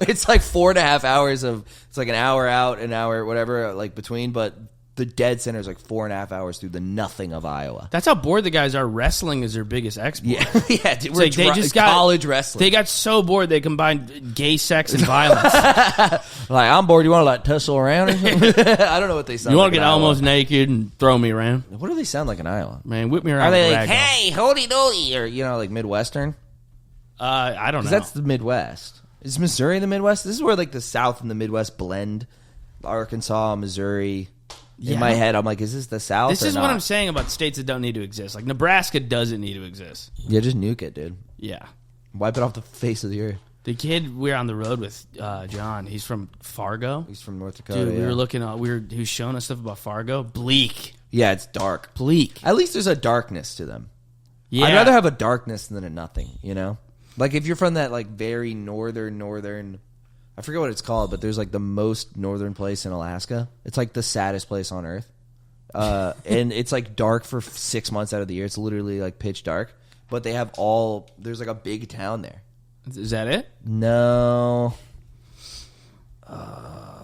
It's like 4.5 hours of. It's like an hour out, an hour whatever, like between. But the dead center is like 4.5 hours through the nothing of Iowa. That's how bored the guys are. Wrestling is their biggest export. Yeah, yeah. Dude, It's like they just got college wrestling. They got so bored they combined gay sex and violence. Like, I'm bored. You want to like tussle around? Or something? I don't know what they sound. You like want to in get Iowa. almost naked and throw me around? What do they sound like in Iowa? Man, whip me around. Are they with like, a rag doll. hey, holy doly, or like Midwestern? I don't know. Because that's the Midwest. Is Missouri the Midwest? This is where like the South and the Midwest blend. Arkansas, Missouri. Yeah. In my head, I'm like, is this the South? This or is not? what I'm saying about states that don't need to exist. Like Nebraska doesn't need to exist. Yeah, just nuke it, dude. Yeah. Wipe it off the face of the earth. The kid we were on the road with, John, he's from Fargo. He's from North Dakota. Dude, we yeah. were looking at, he was showing us stuff about Fargo. Bleak. Yeah, it's dark. Bleak. At least there's a darkness to them. Yeah. I'd rather have a darkness than a nothing, you know? Like if you're from that like very northern, I forget what it's called, but there's like the most northern place in Alaska. It's like the saddest place on earth. And it's like dark for 6 months out of the year. It's literally like pitch dark. But they have there's like a big town there. Is that it? No.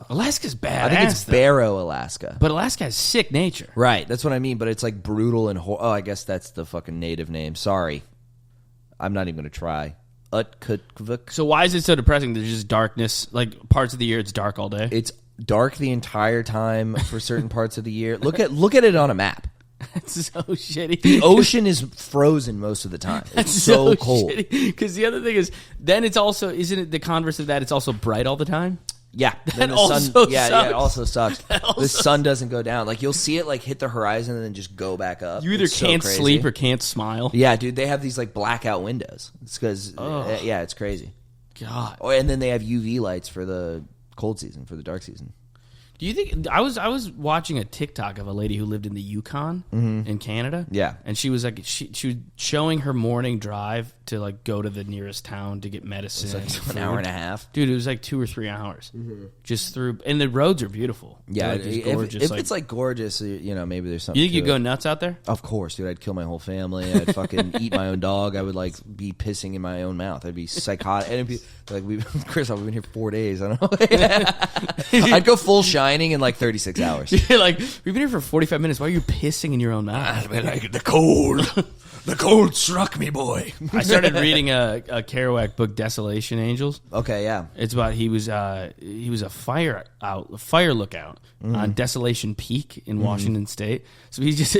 Alaska's bad. I think it's Barrow, Alaska. But Alaska has sick nature. Right, that's what I mean. But it's like brutal and I guess that's the fucking native name. Sorry, I'm not even gonna try. Utkutuvik. So why is it so depressing? There's just darkness. Like parts of the year, it's dark all day. It's dark the entire time for certain parts of the year. Look at it on a map. It's so shitty. The ocean is frozen most of the time. It's so cold. Because the other thing is, then it's also, isn't it the converse of that? It's also bright all the time. Yeah, then the also sun. Yeah, sucks. it also sucks. The sun doesn't go down. Like you'll see it like hit the horizon and then just go back up. You either It's so can't crazy. sleep or can't smile. Yeah, dude, they have these like blackout windows. It's because yeah, it's crazy. God. Oh, and then they have UV lights for the cold season, for the dark season. Do you think I was watching a TikTok of a lady who lived in the Yukon in Canada? Yeah. And she was like she was showing her morning drive to like go to the nearest town to get medicine. It's like and an hour food. and a half. Dude, it was like 2 or 3 hours. Just through, and the roads are beautiful. Yeah, They're, like, just if gorgeous. it's like gorgeous, you know, maybe there's something. you think to you'd it. go nuts out there? Of course, dude. I'd kill my whole family. I'd fucking eat my own dog. I would like be pissing in my own mouth. I'd be psychotic. And it'd be like, Christophe, we've been here 4 days. I don't know. I'd go full Shining in like 36 hours. You're like, we've been here for 45 minutes. Why are you pissing in your own mouth? I like the cold. The cold struck me, boy. I started reading a Kerouac book, Desolation Angels. Okay, yeah. It's about he was a fire lookout on Desolation Peak in Washington State. So he's just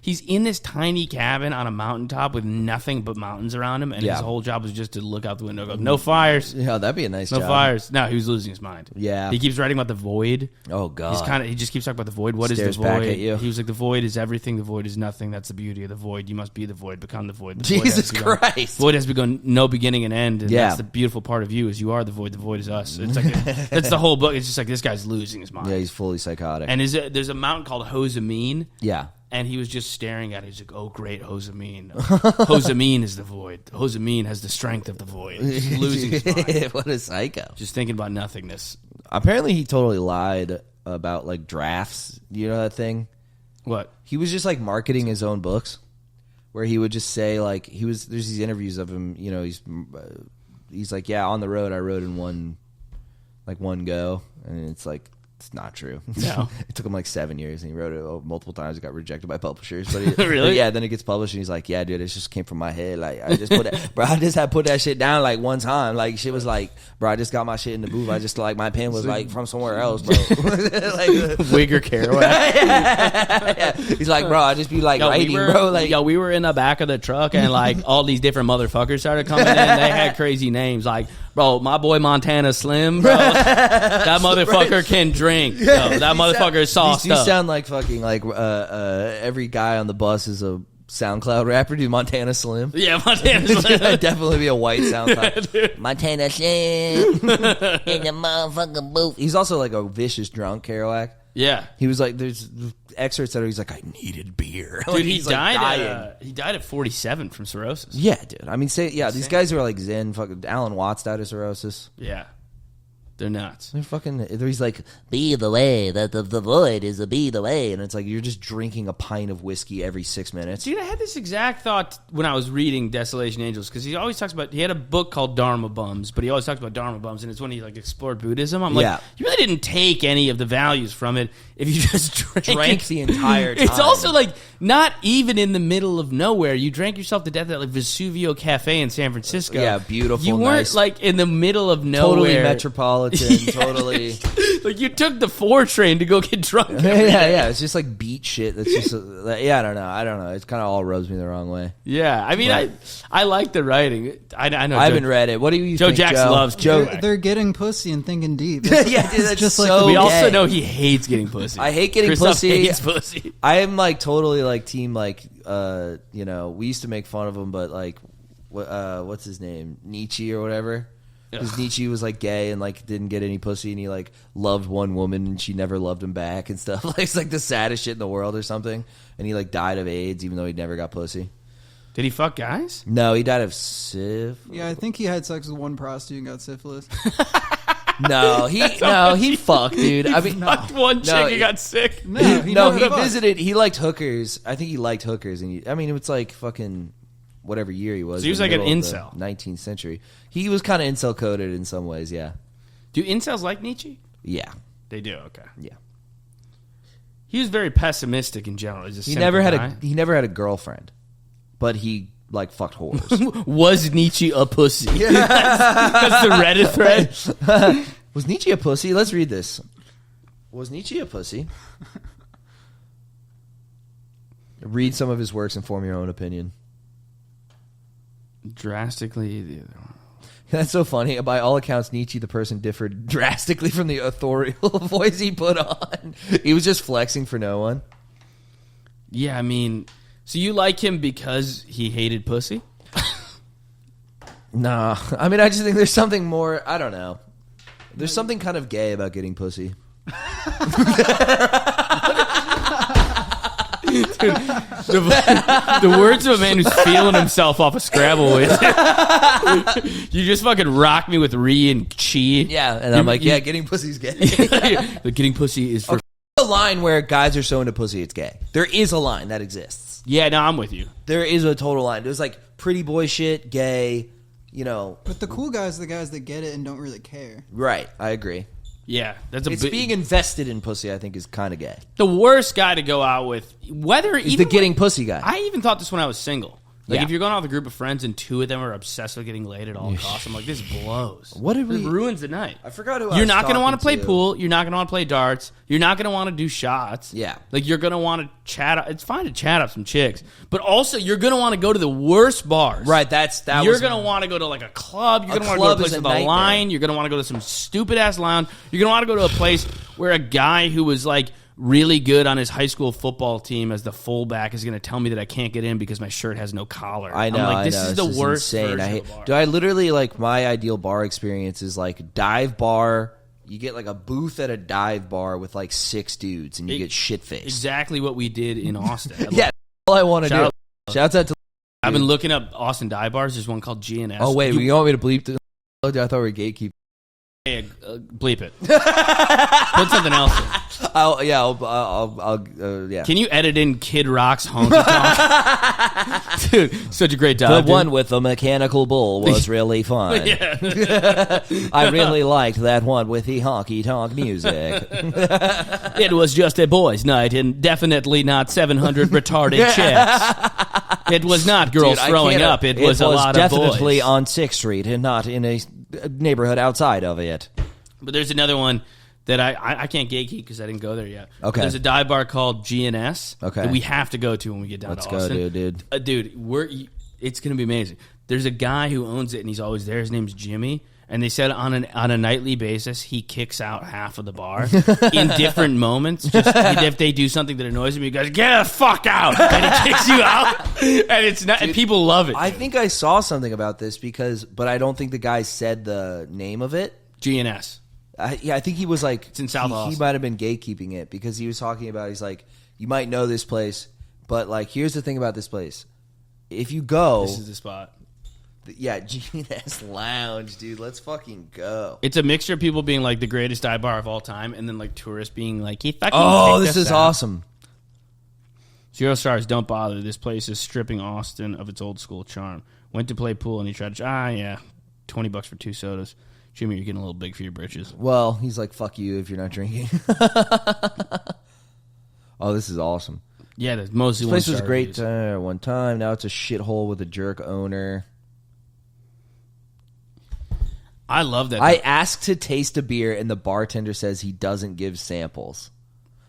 he's in this tiny cabin on a mountaintop with nothing but mountains around him, and his whole job was just to look out the window, and go, no fires, Yeah, that'd be a nice no job. fires. No, he was losing his mind. Yeah. he keeps writing about the void. Oh god. He just keeps talking about the void. What is Stares the back void? at you. He was like, the void is everything. The void is nothing. That's the beauty of the void. You must be the void. Become the void. The void has Jesus begun. Christ. Void has begun, no beginning and end. And Yeah. that's the beautiful part of you is you are the void. The void is us. It's like that's the whole book. It's just like this guy's losing his mind. Yeah, he's fully psychotic. And there's a mountain called Hosamine. yeah. And he was just staring at it. He's like, oh, great, Hosamine. Hosamine is the void. Hosamine has the strength of the void. Just losing his mind. What a psycho. Just thinking about nothingness. Apparently he totally lied about like drafts. You know that thing? What? He was just like marketing his own books, where he would just say like there's these interviews of him. You know, he's like, yeah, on the road I wrote in one go, and it's like it's not true. No. It took him like 7 years, and he wrote it multiple times. It got rejected by publishers, but Really? Yeah. Then it gets published, and he's like, yeah, dude, it just came from my head. Like I just put that, bro. I just had put that shit down like one time. Like shit was like, bro, I just got my shit in the booth. I just like my pen was like from somewhere else, bro. Like, Wigger Kerouac. yeah. He's like, bro, I just be like writing, bro. Like, we were in the back of the truck and like all these different motherfuckers started coming in. They had crazy names like, bro, my boy Montana Slim, bro. That motherfucker can drink. Bro. That motherfucker is sauced you up. sound like fucking like every guy on the bus is a SoundCloud rapper, dude. Montana Slim. Yeah, Montana Slim. That'd definitely be a white SoundCloud. Montana Slim in the motherfucking booth. He's also like a vicious drunk, Kerouac. Yeah. He was like, there's excerpts that he's like, I needed beer. Dude, Like, he he's, like, died. dying. He died at 47 from cirrhosis. Yeah, dude. I mean, these guys are like Zen. Fucking Alan Watts died of cirrhosis. Yeah, they're nuts. They're fucking. He's like, be the way that the void is be the way, and it's like you're just drinking a pint of whiskey every 6 minutes. Dude, I had this exact thought when I was reading Desolation Angels because he always talks about. He had a book called Dharma Bums, but he always talks about Dharma Bums, and it's when he like explored Buddhism. I'm like, Yeah. you really didn't take any of the values from it if you just Drank the entire time. It's also like not even in the middle of nowhere. You drank yourself to death at like Vesuvio Cafe in San Francisco. Yeah, beautiful, You weren't nice. like in the middle of nowhere. Totally metropolitan. Totally. Like you took the 4 train to go get drunk. Yeah. It's just like beat shit. That's just. I don't know. It kind of all rubs me the wrong way. Yeah, I mean, Right. I like the writing. I know. I haven't read it. What do you Joe think, Jackson Joe? loves Joe. Kerouac. They're getting pussy and thinking deep. Yeah, dude, that's just like so We gay. also know he hates getting pussy. I hate getting Christophe pussy. hates pussy. I am like totally like team like you know, we used to make fun of him, but like what's his name, Nietzsche or whatever, because Nietzsche was like gay and like didn't get any pussy, and he like loved one woman and she never loved him back and stuff. Like it's like the saddest shit in the world or something, and he like died of AIDS even though he never got pussy. Did he fuck guys? No, he died of syphilis. Yeah, I think he had sex with one prostitute and got syphilis. No, he fucked, dude. I mean, Fucked one chick No, and got sick. No, he no, never he fucked. visited. He liked hookers. I think he liked hookers, and I mean, it was like fucking whatever year he was. So he was in the like an middle of incel. the 19th century. He was kind of incel coded in some ways. Yeah, Do incels like Nietzsche? yeah, They do. Okay. yeah. He was very pessimistic in general. He's a He never had cynical he never had a girlfriend, but he like fucked whores. guy. Was Nietzsche a pussy? That's the Reddit thread. Was Nietzsche a pussy? Let's read this. Was Nietzsche a pussy? Read some of his works and form your own opinion. Drastically. That's so funny. By all accounts, Nietzsche, the person, differed drastically from the authorial voice he put on. He was just flexing for no one. Yeah, I mean, so you like him because he hated pussy? Nah. I mean, I just think there's something more, I don't know. There's something kind of gay about getting pussy. Dude, the words of a man who's feeling himself off a Scrabble with. You just fucking rock me with re and chi. Yeah, and I'm like, yeah, getting pussy's gay. But getting pussy is for... A line where guys are so into pussy, it's gay. There is a line that exists. Yeah, no, I'm with you. There is a total line. There's like pretty boy shit, gay, you know. But the cool guys are the guys that get it and don't really care. Right, I agree. Yeah, that's a It's big... being invested in pussy, I think, is kind of gay. The worst guy to go out with, whether He's even... the getting pussy guy. I even thought this when I was single. Like, Yeah. if you're going out with a group of friends and two of them are obsessed with getting laid at all costs, I'm like, this blows. What did It we- ruins the night. I forgot who I You're was not going to want to talking play to. pool. You're not going to want to play darts. You're not going to want to do shots. Yeah. Like, you're going to want to chat. It's fine to chat up some chicks. But also, you're going to want to go to the worst bars. Right, You're going to want to go to, like, a club. You're going to want to go to a club place is a with a nightmare. line. You're going to want to go to some stupid-ass lounge. You're going to want to go to a place where a guy who was, like, really good on his high school football team as the fullback is going to tell me that I can't get in because my shirt has no collar. I know. I'm like, I this know. is It's the just worst insane. version I of hate. the bar. Do I literally like my ideal bar experience is like dive bar. You get like a booth at a dive bar with like 6 dudes, and you get shit faced. Exactly what we did in Austin. Yeah, all I want to do. Shout Shouts out to. I've been looking up Austin dive bars. There's one called G&S. Oh wait, you want me to bleep the? I thought we were gatekeeping. Hey, bleep it. Put something else in. I'll yeah. Can you edit in Kid Rock's honky tonk? Dude, such a great The dive. one with the mechanical bull was really fun. Yeah. I really liked that one with the honky tonk music. It was just a boys' night and definitely not 700 retarded chicks. It was not girls Dude, I throwing can't- up. It was a lot of boys. definitely on 6th Street and not in a neighborhood outside of it. But there's another one that I can't gatekeep because I didn't go there yet. Okay. There's a dive bar called G&S Okay. that we have to go to when we get down Let's to go, Austin. dude. Dude, it's going to be amazing. There's a guy who owns it, and he's always there. His name's Jimmy. And they said on a nightly basis, he kicks out half of the bar in different moments. Just if they do something that annoys him, he goes, "Get the fuck out!" and he kicks you out. And it's not. And people love it. I think I saw something about this but I don't think the guy said the name of it. G&S. I think he was like, It's in South he Austin. might have been gatekeeping it because he was talking about, he's like, you might know this place, but like, here's the thing about this place. If you go, This is the spot. yeah, G&S Lounge, dude, let's fucking go. It's a mixture of people being like the greatest dive bar of all time, and then like tourists being like, "He fucking Oh, kicked this us is out." awesome. 0 stars. Don't bother. This place is stripping Austin of its old school charm. Went to play pool and he tried to. Yeah, $20 for 2 sodas. Jimmy, you're getting a little big for your britches. Well, he's like, fuck you if you're not drinking. Oh, this is awesome. Yeah, that's mostly This place was 1-star great reviews. one time. Now it's a shithole with a jerk owner. I love that. I asked to taste a beer, and the bartender says he doesn't give samples.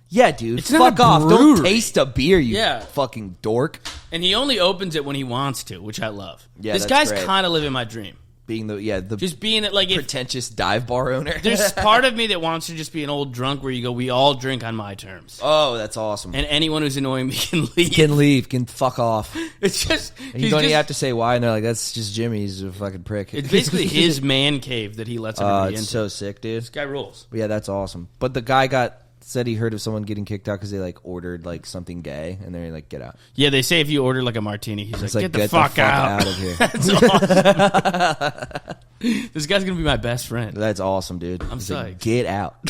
Yeah, dude, It's not fuck a off. Don't brewery. taste a beer, you Yeah. fucking dork. And he only opens it when he wants to, which I love. Yeah, this that's guy's great. kind of living my dream. Being the Just being it like if pretentious dive bar owner. there's part of me that wants to just be an old drunk where you go, we all drink on my terms. Oh, that's awesome. And anyone who's annoying me can leave. Can fuck off. It's just And you he's don't even just- have to say why, and they're like, that's just Jimmy. He's a fucking prick. It's basically his man cave that he lets everybody It's into. so sick, dude. This guy rules. Yeah, that's awesome. But the guy said he heard of someone getting kicked out because they like ordered like something gay, and they're like, get out. Yeah, they say if you order like a martini, he's It's like, like, get the fuck out. of here. That's awesome. This guy's gonna be my best friend. That's awesome, dude. I'm He's like, psyched. get out.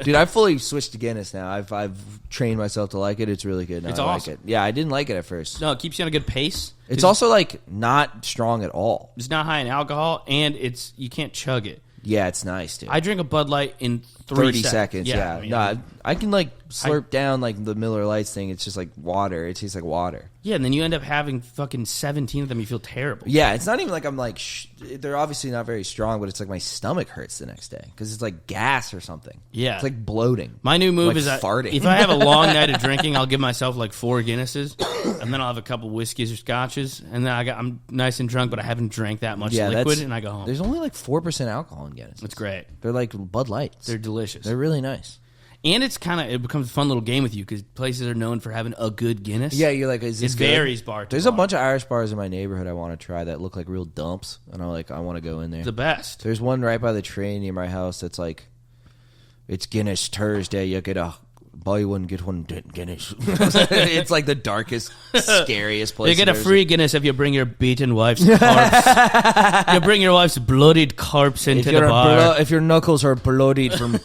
Dude, I've fully switched to Guinness now. I've trained myself to like it. It's really good now. It's I awesome. like it. Yeah, I didn't like it at first. No, it keeps you on a good pace. It's also like not strong at all. It's not high in alcohol, and you can't chug it. Yeah, it's nice, dude. I drink a Bud Light in 30 seconds. Yeah. I mean, No, I can like slurp down like the Miller Lights thing. It's just like water. It tastes like water. yeah, and then you end up having fucking 17 of them. You feel terrible. Yeah, it's not even like I'm like, they're obviously not very strong, but it's like my stomach hurts the next day because it's like gas or something. Yeah. It's like bloating. My new move Like is farting. if I have a long night of drinking, I'll give myself like 4 Guinnesses, and then I'll have a couple whiskeys or scotches, and then I'm nice and drunk, but I haven't drank that much Yeah, liquid, and I go home. There's only like 4% alcohol in Guinness. It's great. They're like Bud Lights. They're delicious. They're really nice. And it becomes a fun little game with you because places are known for having a good Guinness. Yeah, you're like, is this It good? varies bar to There's bar. a bunch of Irish bars in my neighborhood I want to try that look like real dumps, and I want to go in there. The best. There's one right by the train near my house that's like, it's Guinness Thursday. You get a buy one get one Guinness. It's like the darkest, scariest place. You get a I've free Guinness if you bring your beaten wife's corpse. You bring your wife's bloodied corpse into the bar. If your knuckles are bloodied from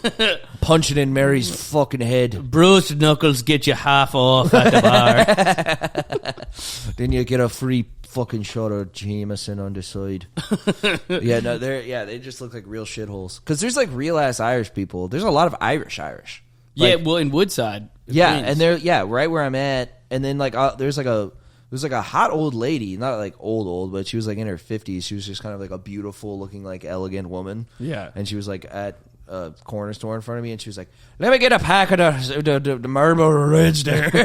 punching in Mary's fucking head, Bruised knuckles get you half off at the bar. then you get a free fucking shot of Jameson on the side. They just look like real shitholes. Because there's like real ass Irish people. There's a lot of Irish. Yeah, Like, well, in Woodside. yeah, Queens. and they're right where I'm at, and then like there's like a hot old lady, not like old, but she was like in her 50s. She was just kind of like a beautiful looking, like elegant woman. Yeah. And she was like at a corner store in front of me, and she was like, "Let me get a pack of the Marlboro Reds there." We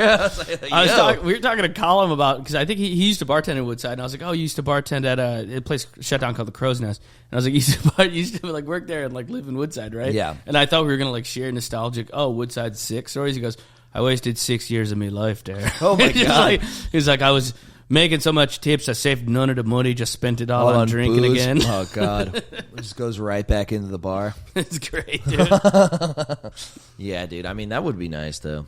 were talking to Colin about, because I think he used to bartend in Woodside, and I was like, "Oh, you used to bartend at a place shut down called the Crow's Nest," and I was like, "You used to like work there and like live in Woodside, right?" Yeah. And I thought we were gonna like share nostalgic, Woodside 6 stories. He goes, "I wasted 6 years of my life there." Oh my God. He's like, "I was making so much tips, I saved none of the money, just spent it all on drinking booze. again." Oh God, it just goes right back into the bar. It's great, dude. Yeah, dude. I mean, that would be nice though.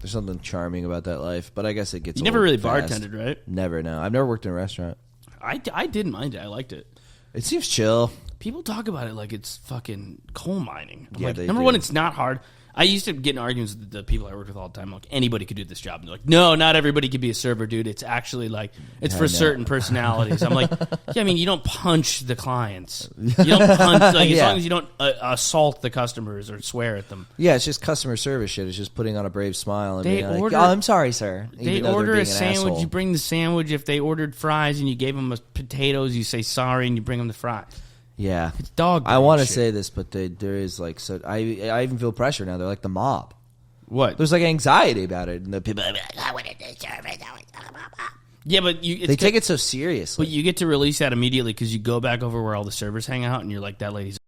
There's something charming about that life, but I guess it gets. You never old really fast. bartended, right? Never. No, I've never worked in a restaurant. I didn't mind it. I liked it. It seems chill. People talk about it like it's fucking coal mining. I'm Yeah, like, they number do. one, it's not hard. I used to get in arguments with the people I worked with all the time. Like, anybody could do this job. And they're like, no, not everybody could be a server, dude. It's actually like, it's for certain personalities. I'm like, yeah, I mean, you don't punch the clients. You don't punch, like, as Yeah. long as you don't assault the customers or swear at them. Yeah, it's just customer service shit. It's just putting on a brave smile and They being like, order- "Oh, I'm sorry, sir." They Even though they're order being a an sandwich, asshole. you bring the sandwich. If they ordered fries and you gave them potatoes, you say sorry and you bring them the fries. Yeah, It's dog. I want to shit. say this, but there is like so. I even feel pressure now. They're like the mob. What? There's like anxiety about it, and the people are like, Yeah, but you. It's they good- take it so seriously. But you get to release that immediately because you go back over where all the servers hang out, and you're like, that lady's.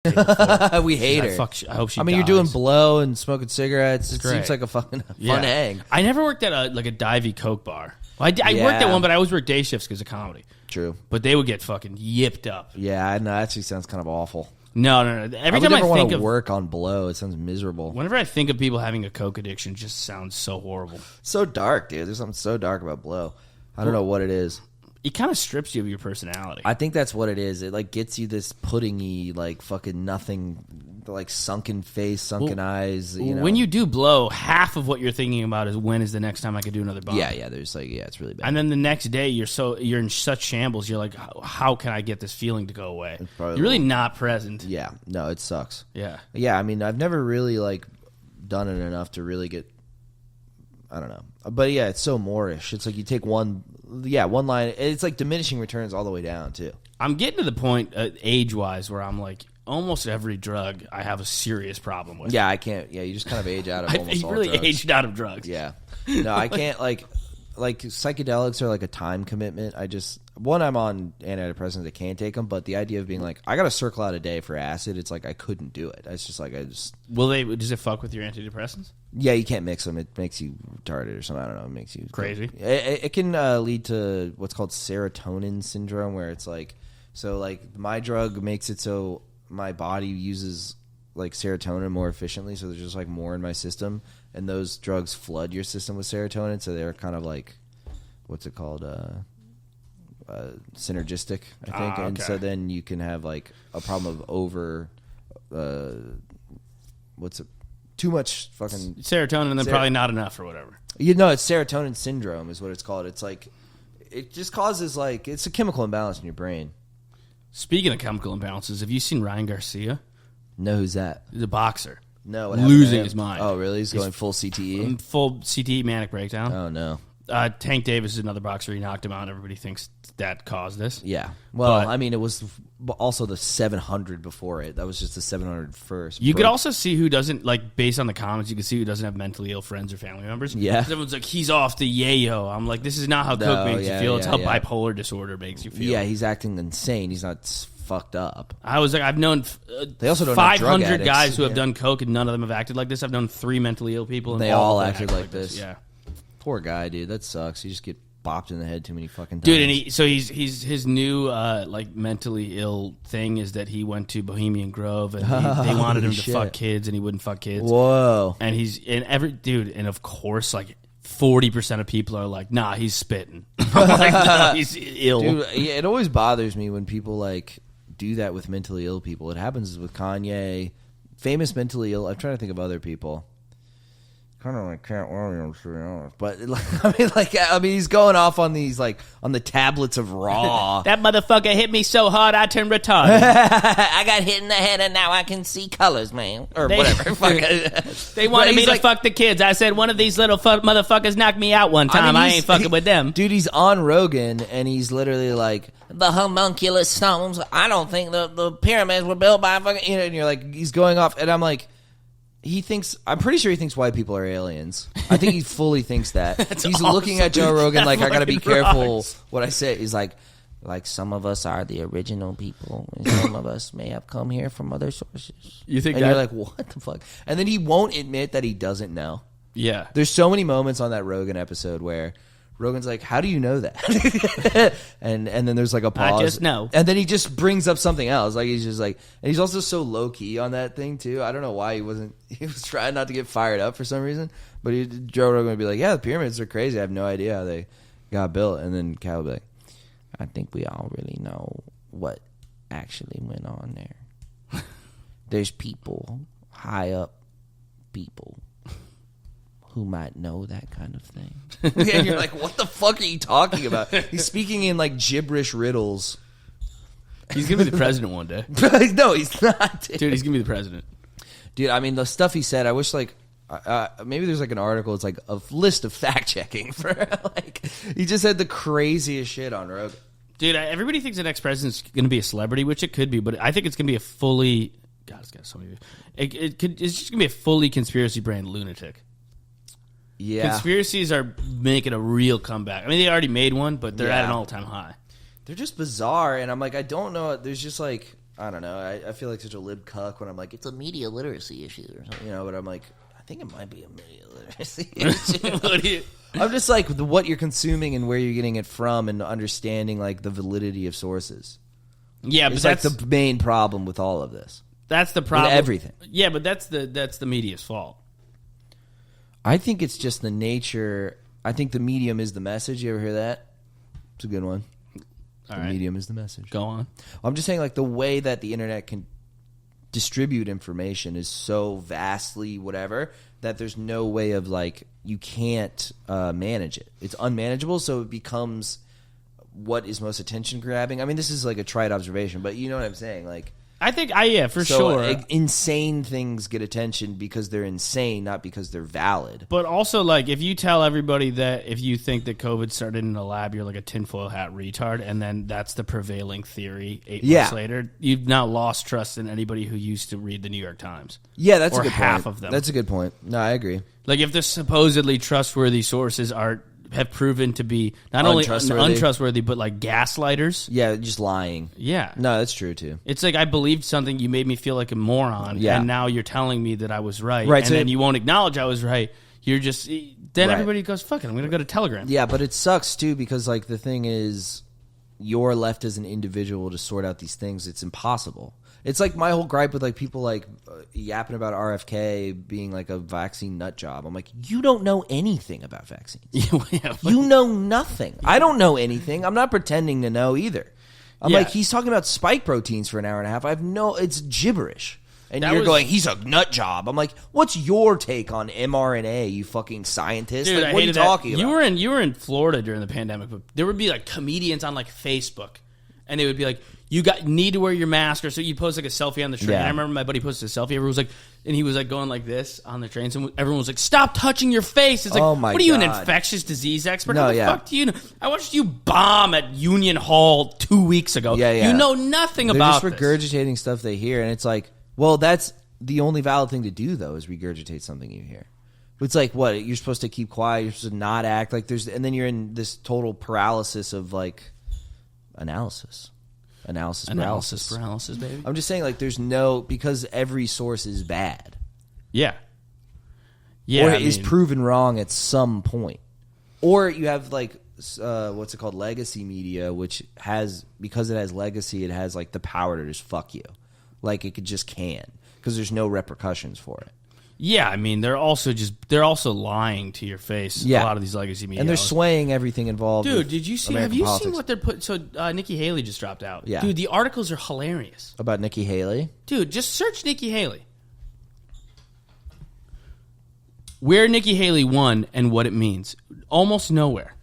We hate her. I hope she. I mean, you're dies. doing blow and smoking cigarettes. It great. seems like a fucking fun Yeah. hang. I never worked at a Divey Coke bar. Well, I Yeah. worked at one, but I always worked day shifts because of comedy. True. But they would get fucking yipped up. Yeah, I know. That actually sounds kind of awful. No. Every I would time never I want think to of work on blow. It sounds miserable. whenever I think of people having a Coke addiction, it just sounds so horrible. So dark, dude. There's something so dark about blow. I don't know what it is. It kind of strips you of your personality. I think that's what it is. It like gets you this puddingy, like fucking nothing, like sunken face, sunken eyes. You know? When you do blow, half of what you're thinking about is when is the next time I could do another bomb. yeah. There's like, it's really bad. And then the next day, you're in such shambles. You're like, how can I get this feeling to go away? probably You're really not present. Yeah, no, it sucks. Yeah. Yeah, I mean, I've never really like done it enough to really get. I don't know, but yeah, it's so Moorish. It's like you take one line. It's like diminishing returns all the way down too. I'm getting to the point, age-wise, where I'm like, almost every drug I have a serious problem with. Yeah, I can't. Yeah, you just kind of age out of I almost all really drugs. aged out of drugs. Yeah, no, I can't. Like psychedelics are like a time commitment. I'm on antidepressants. I can't take them, but the idea of being like, I got to circle out a day for acid. It's like I couldn't do it. It's just like Does it fuck with your antidepressants? Yeah, you can't mix them. It makes you retarded or something. I don't know. It makes you Crazy. It can lead to what's called serotonin syndrome, where it's like, so like my drug makes it so my body uses like serotonin more efficiently. So there's just like more in my system, and those drugs flood your system with serotonin. So they're kind of like, what's it called? Synergistic, I think. And okay. so then you can have like a problem of too much fucking Serotonin and then probably not enough or whatever. it's serotonin syndrome is what it's called. It's like it just causes like it's a chemical imbalance in your brain. Speaking of chemical imbalances, have you seen Ryan Garcia? No, who's that? He's a boxer. No, what happened to Losing him? his mind. Oh, really? He's going full CTE. Full CTE manic breakdown. Oh no. Tank Davis is another boxer. He knocked him out. Everybody thinks that caused this. Yeah. Well, But- I mean, it was also the 700 before it. That was just the 700 first. You could also see who doesn't, like, based on the comments, you can see who doesn't have mentally ill friends or family members. Yeah. 'Cause everyone's like, he's off the yayo. I'm like, this is not how No, coke makes yeah, you feel. It's yeah, how yeah. bipolar disorder makes you feel. Yeah, he's acting insane. He's not fucked up. I was like, I've known They also don't know drug 500 addicts. guys who have Yeah. done coke and none of them have acted like this. I've known 3 mentally ill people. And They all of them acted like this. Yeah. Poor guy, dude. That sucks. You just get bopped in the head too many fucking times. Dude, and he's his new like mentally ill thing is that he went to Bohemian Grove and they wanted him to shit. fuck kids and he wouldn't fuck kids. Whoa. And and of course, like 40% of people are like, nah, he's spitting. I'm like, no, he's ill. Dude, yeah, it always bothers me when people like do that with mentally ill people. It happens with Kanye, famous mentally ill. I'm trying to think of other people. Kind of like Katt Williams, to be honest. But I mean, he's going off on these like on the tablets of Raw. That motherfucker hit me so hard I turned retarded. I got hit in the head and now I can see colors, man. Or whatever. Fuck it. They wanted But me he's to like- fuck the kids. I said, one of these little motherfuckers knocked me out one time. I he's- ain't fucking with them. Dude, he's on Rogan and he's literally like, The homunculus stones. I don't think the pyramids were built by fucking. you know, and you're like, he's going off, and I'm like, I'm pretty sure he thinks white people are aliens. I think he fully thinks that. He's looking at Joe Rogan like, I gotta be fucking careful rocks. what I say. He's like some of us are the original people, and some of us may have come here from other sources. You think and you're like, what the fuck? And then he won't admit that he doesn't know. Yeah. There's so many moments on that Rogan episode where Rogan's like, how do you know that? and then there's like a pause. I just know. And then he just brings up something else. Like he's just like, and he's also so low key on that thing too. I don't know why he was trying not to get fired up for some reason. But Joe Rogan would be like, yeah, the pyramids are crazy. I have no idea how they got built. And then Cal would be like, I think we all really know what actually went on there. There's people, high up people, who might know that kind of thing. and you're like, what the fuck are you talking about? He's speaking in like gibberish riddles. He's going to be the president one day. No, he's not. Dude, he's going to be the president. Dude, I mean, the stuff he said, I wish, like, maybe there's, like, an article. It's, like, a list of fact-checking for, like, he just said the craziest shit on Rogan. Dude, everybody thinks the next president's going to be a celebrity, which it could be, but I think it's going to be a fully... God, it's got so many... It's just going to be a fully conspiracy brand lunatic. Yeah. Conspiracies are making a real comeback. I mean, they already made one, but they're at an all-time high. They're just bizarre, and I'm like, I don't know. There's just, like, I don't know. I feel like such a lib cuck when I'm like, it's a media literacy issue or something, you know, but I'm like, I think it might be a media literacy issue. I'm just like, what you're consuming and where you're getting it from and understanding, like, the validity of sources. Yeah, but It's that's like the main problem with all of this. That's the problem. With everything. Yeah, but that's the media's fault. I think it's just the nature. I think the medium is the message. You ever hear that? It's a good one. All The right. medium is the message. Go on. I'm just saying, like, the way that the internet can distribute information is so vastly whatever that there's no way of, like, you can't manage it. It's unmanageable, so it becomes what is most attention grabbing. I mean, this is like a trite observation, but you know what I'm saying, like. I think, for So, sure. insane things get attention because they're insane, not because they're valid. But also, like, if you tell everybody that if you think that COVID started in a lab, you're like a tinfoil hat retard, and then that's the prevailing theory 8 months later, you've now lost trust in anybody who used to read the New York Times. Yeah, that's or a good half point. of them. That's a good point. No, I agree. Like, if the supposedly trustworthy sources have proven to be not only untrustworthy, but like gaslighters. Yeah, just lying. Yeah. No, that's true too. It's like I believed something, you made me feel like a moron, Yeah. and now you're telling me that I was right, Right, and so then you won't acknowledge I was right. You're just then Right. everybody goes, fuck it, I'm going to go to Telegram. Yeah, but it sucks too because, like, the thing is, you're left as an individual to sort out these things. It's impossible. It's like my whole gripe with, like, people like yapping about RFK being like a vaccine nut job. I'm like, you don't know anything about vaccines. Yeah, You know nothing. I don't know anything. I'm not pretending to know either. I'm Yeah. like, he's talking about spike proteins for an hour and a half. It's gibberish. And That you're was- going, he's a nut job. I'm like, what's your take on mRNA, you fucking scientist? Dude, like, I what are you hated that. talking about? You were in Florida during the pandemic, but there would be like comedians on like Facebook, and they would be like, you need to wear your mask, or so you post like a selfie on the train. Yeah. I remember my buddy posted a selfie. Everyone was like, and he was like going like this on the train. So everyone was like, "Stop touching your face." It's like, Oh, my what are you, an God. infectious disease expert? No, How the yeah. fuck do you know? I watched you bomb at Union Hall 2 weeks ago. Yeah, yeah. You know nothing They're about just this. regurgitating stuff they hear, and it's like, well, that's the only valid thing to do, though, is regurgitate something you hear. It's like, what, you're supposed to keep quiet, you're supposed to not act like there's, and then you're in this total paralysis of like analysis paralysis, baby. I'm just saying, like, there's no, because every source is bad, Yeah. Yeah. or I is mean, proven wrong at some point, or you have like what's it called, legacy media, which has, because it has legacy, it has like the power to just fuck you, like it just can, because there's no repercussions for it. Yeah, I mean, they're also lying to your face. Yeah. A lot of these legacy media. And they're swaying everything involved. Dude, with did you see? American Have you politics. seen what they're putting? So Nikki Haley just dropped out. Yeah. Dude, the articles are hilarious. About Nikki Haley? Dude, just search Nikki Haley. Where Nikki Haley won and what it means. Almost nowhere.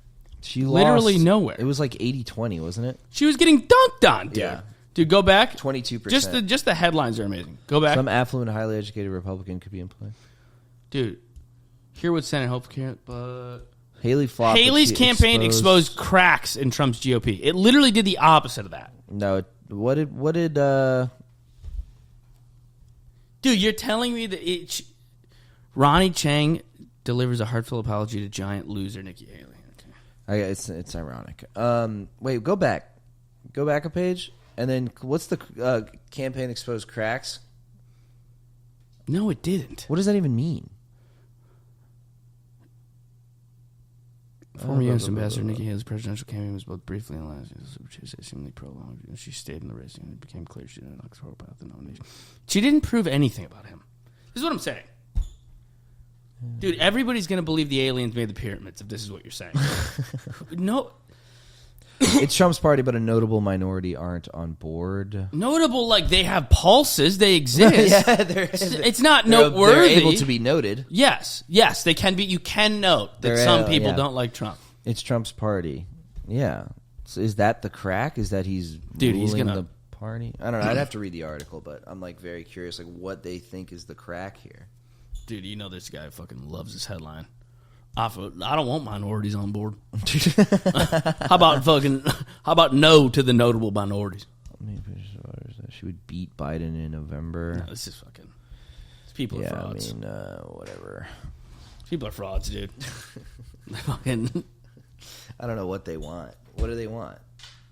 She Literally lost, nowhere. It was like 80-20, wasn't it? She was getting dunked on, dude. Yeah. Dude, go back. 22%. Just the headlines are amazing. Go back. Some affluent, highly educated Republican could be in play. Dude, here would Senate hope for, but Haley flopped. Haley's campaign exposed cracks in Trump's GOP. It literally did the opposite of that. No, what did Dude, you're telling me that Ronnie Chang delivers a heartfelt apology to giant loser Nikki Haley. Okay. it's ironic. Wait, go back a page, and then what's the campaign exposed cracks? No, it didn't. What does that even mean? Former U.S. Ambassador Nikki Haley's presidential campaign was both briefly and lasting, which is seemingly prolonged. She stayed in the race, and it became clear she didn't elect her about the nomination. She didn't prove anything about him. This is what I'm saying. Dude, everybody's going to believe the aliens made the pyramids if this is what you're saying. No. It's Trump's party, but a notable minority aren't on board. Notable, like they have pulses, they exist. Yeah, it's not noteworthy. They're able to be noted. Yes, they can be. You can note that They're some people yeah. don't like Trump. It's Trump's party. Yeah. So is that the crack? Is that he's He's ruling gonna the party? I don't know. I'd have to read the article, but I'm like very curious, like what they think is the crack here. Dude, you know this guy fucking loves this headline. I don't want minorities on board. How about no to the notable minorities? She would beat Biden in November. No, this is fucking. These people are frauds. I mean, whatever. People are frauds, dude. Fucking. I don't know what they want. What do they want?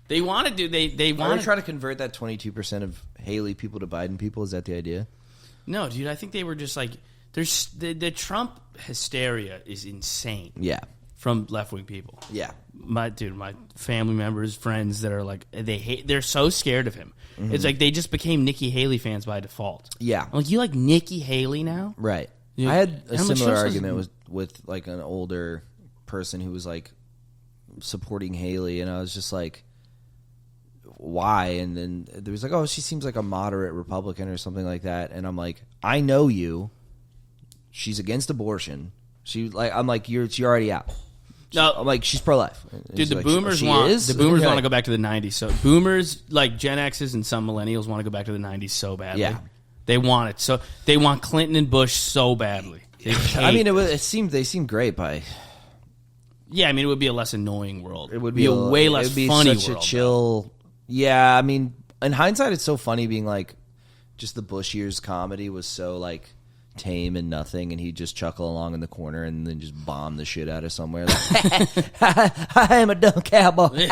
They want to do. They Are want they trying to convert that 22% of Haley people to Biden people? Is that the idea? No, dude. I think they were just like. There's the Trump hysteria is insane. Yeah. From left wing people. Yeah. My family members, friends that are like they're so scared of him. Mm-hmm. It's like they just became Nikki Haley fans by default. Yeah. I'm like, you like Nikki Haley now? Right. Yeah. I had a And I'm like, similar she also- argument with like an older person who was like supporting Haley, and I was just like, why? And then there was like, oh, she seems like a moderate Republican or something like that, and I'm like, I know you. She's against abortion. You're already out. No, I'm like, she's pro-life. dude. The like, boomers she want is? the boomers Yeah. want to go back to the '90s. So boomers, like Gen X's and some millennials, want to go back to the '90s so badly. Yeah. They want it. So they want Clinton and Bush so badly. I mean, they seemed great by. Yeah, I mean, it would be a less annoying world. It would be a way less it would be funny such world. a chill. Yeah, I mean, in hindsight, it's so funny being like, just the Bush years comedy was so like tame and nothing, and he'd just chuckle along in the corner and then just bomb the shit out of somewhere. Like, I am a dumb cowboy.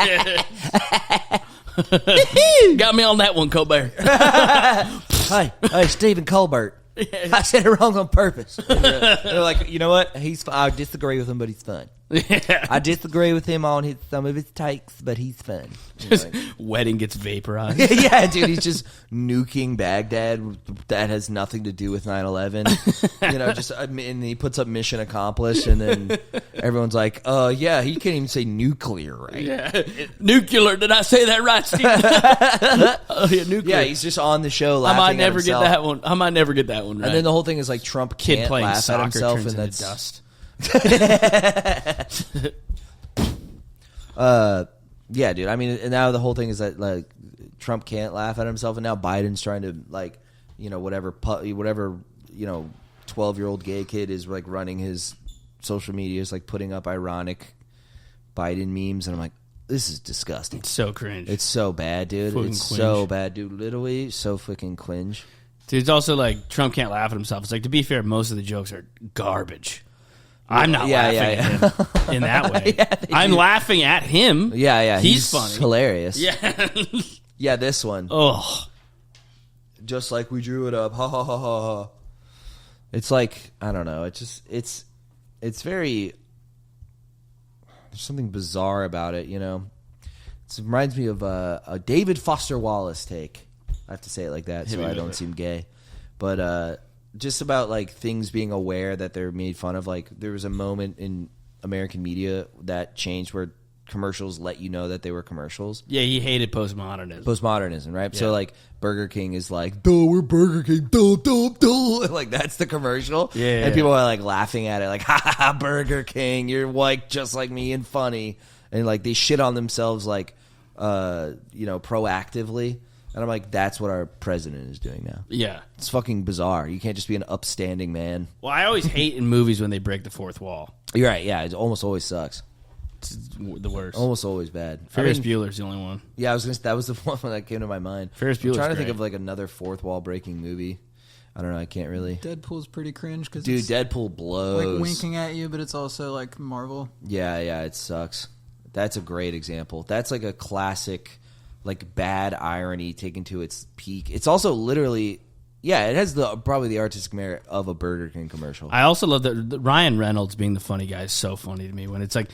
Got me on that one, Colbert. Hey, Stephen Colbert. I said it wrong on purpose. They're like, you know what? I disagree with him, but he's fun. I disagree with him on some of his takes, but he's fun. Just wedding gets vaporized. Yeah, dude, he's just nuking Baghdad. That has nothing to do with 9/11. You know, just and he puts up mission accomplished, and then everyone's like, yeah, he can't even say nuclear, right? Yeah. Nuclear. Did I say that right, Steve? Oh, yeah, nuclear. Yeah, he's just on the show I laughing might at never get himself. that one. I might never get that one right. And then the whole thing is like Trump kid can't playing laugh at soccer himself, turns and into that's dust. yeah, dude. I mean, and now the whole thing is that like Trump can't laugh at himself, and now Biden's trying to like, whatever 12-year-old gay kid is like running his social media is like putting up ironic Biden memes, and I'm like, this is disgusting. It's so cringe. It's so bad, dude. Fucking It's cringe. so bad, dude. Literally so fucking cringe. Dude, it's also like Trump can't laugh at himself. It's like, to be fair, most of the jokes are garbage. I'm not laughing at him in that way. I'm laughing at him. Yeah. He's funny. Hilarious. Yeah. Yeah, this one. Oh. Just like we drew it up. Ha ha ha ha ha. It's like, I don't know. It's very, there's something bizarre about it, It reminds me of a David Foster Wallace take. I have to say it like that so I don't seem gay. But just about like things being aware that they're made fun of. Like there was a moment in American media that changed where commercials let you know that they were commercials. Yeah, he hated postmodernism. Postmodernism, right? Yeah. So like Burger King is like, duh, we're Burger King, duh, duh, duh. Like that's the commercial. Yeah. And people are like laughing at it, like, ha ha ha, Burger King, you're like just like me and funny. And like they shit on themselves like proactively. And I'm like, that's what our president is doing now. Yeah. It's fucking bizarre. You can't just be an upstanding man. Well, I always hate in movies when they break the fourth wall. You're right, yeah. It almost always sucks. It's the worst. Almost always bad. Ferris Bueller's the only one. Yeah, that was the one that came to my mind. Ferris I'm Bueller's trying to think great. of like another fourth wall breaking movie. I don't know. I can't really. Deadpool's pretty cringe because Dude, it's Deadpool blows. like winking at you, but it's also like Marvel. Yeah, it sucks. That's a great example. That's like a classic, like bad irony taken to its peak. It's also literally, it has probably the artistic merit of a Burger King commercial. I also love that Ryan Reynolds being the funny guy is so funny to me when it's like,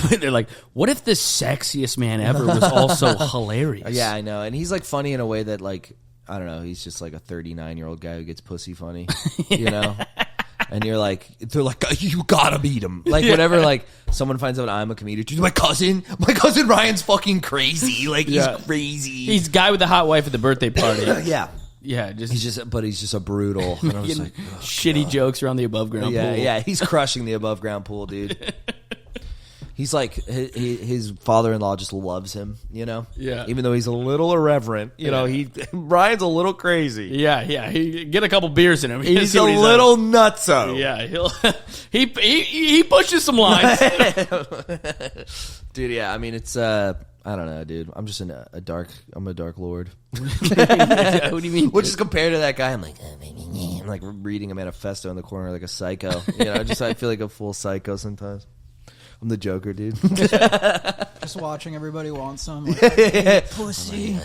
they're like, what if the sexiest man ever was also hilarious? Yeah, I know. And he's like funny in a way that like, I don't know, he's just like a 39-year-old guy who gets pussy funny, And you're like, they're like, you gotta beat him. Like, whenever, like, someone finds out I'm a comedian, my cousin Ryan's fucking crazy. Like, he's crazy. He's the guy with the hot wife at the birthday party. Yeah. Yeah, He's just a brutal. And I was like, shitty jokes around the above ground pool. Yeah, he's crushing the above ground pool, dude. He's like, his father-in-law just loves him, Yeah. Even though he's a little irreverent, Ryan's a little crazy. Yeah. He get a couple beers in him. He's a little nutso. Yeah, he pushes some lines. Dude, yeah, I mean, it's, I don't know, dude. I'm just I'm a dark lord. What do you mean? Which is compared to that guy, I'm like reading a manifesto in the corner like a psycho. I feel like a full psycho sometimes. I'm the Joker, dude. Just watching everybody want some. Like, pussy.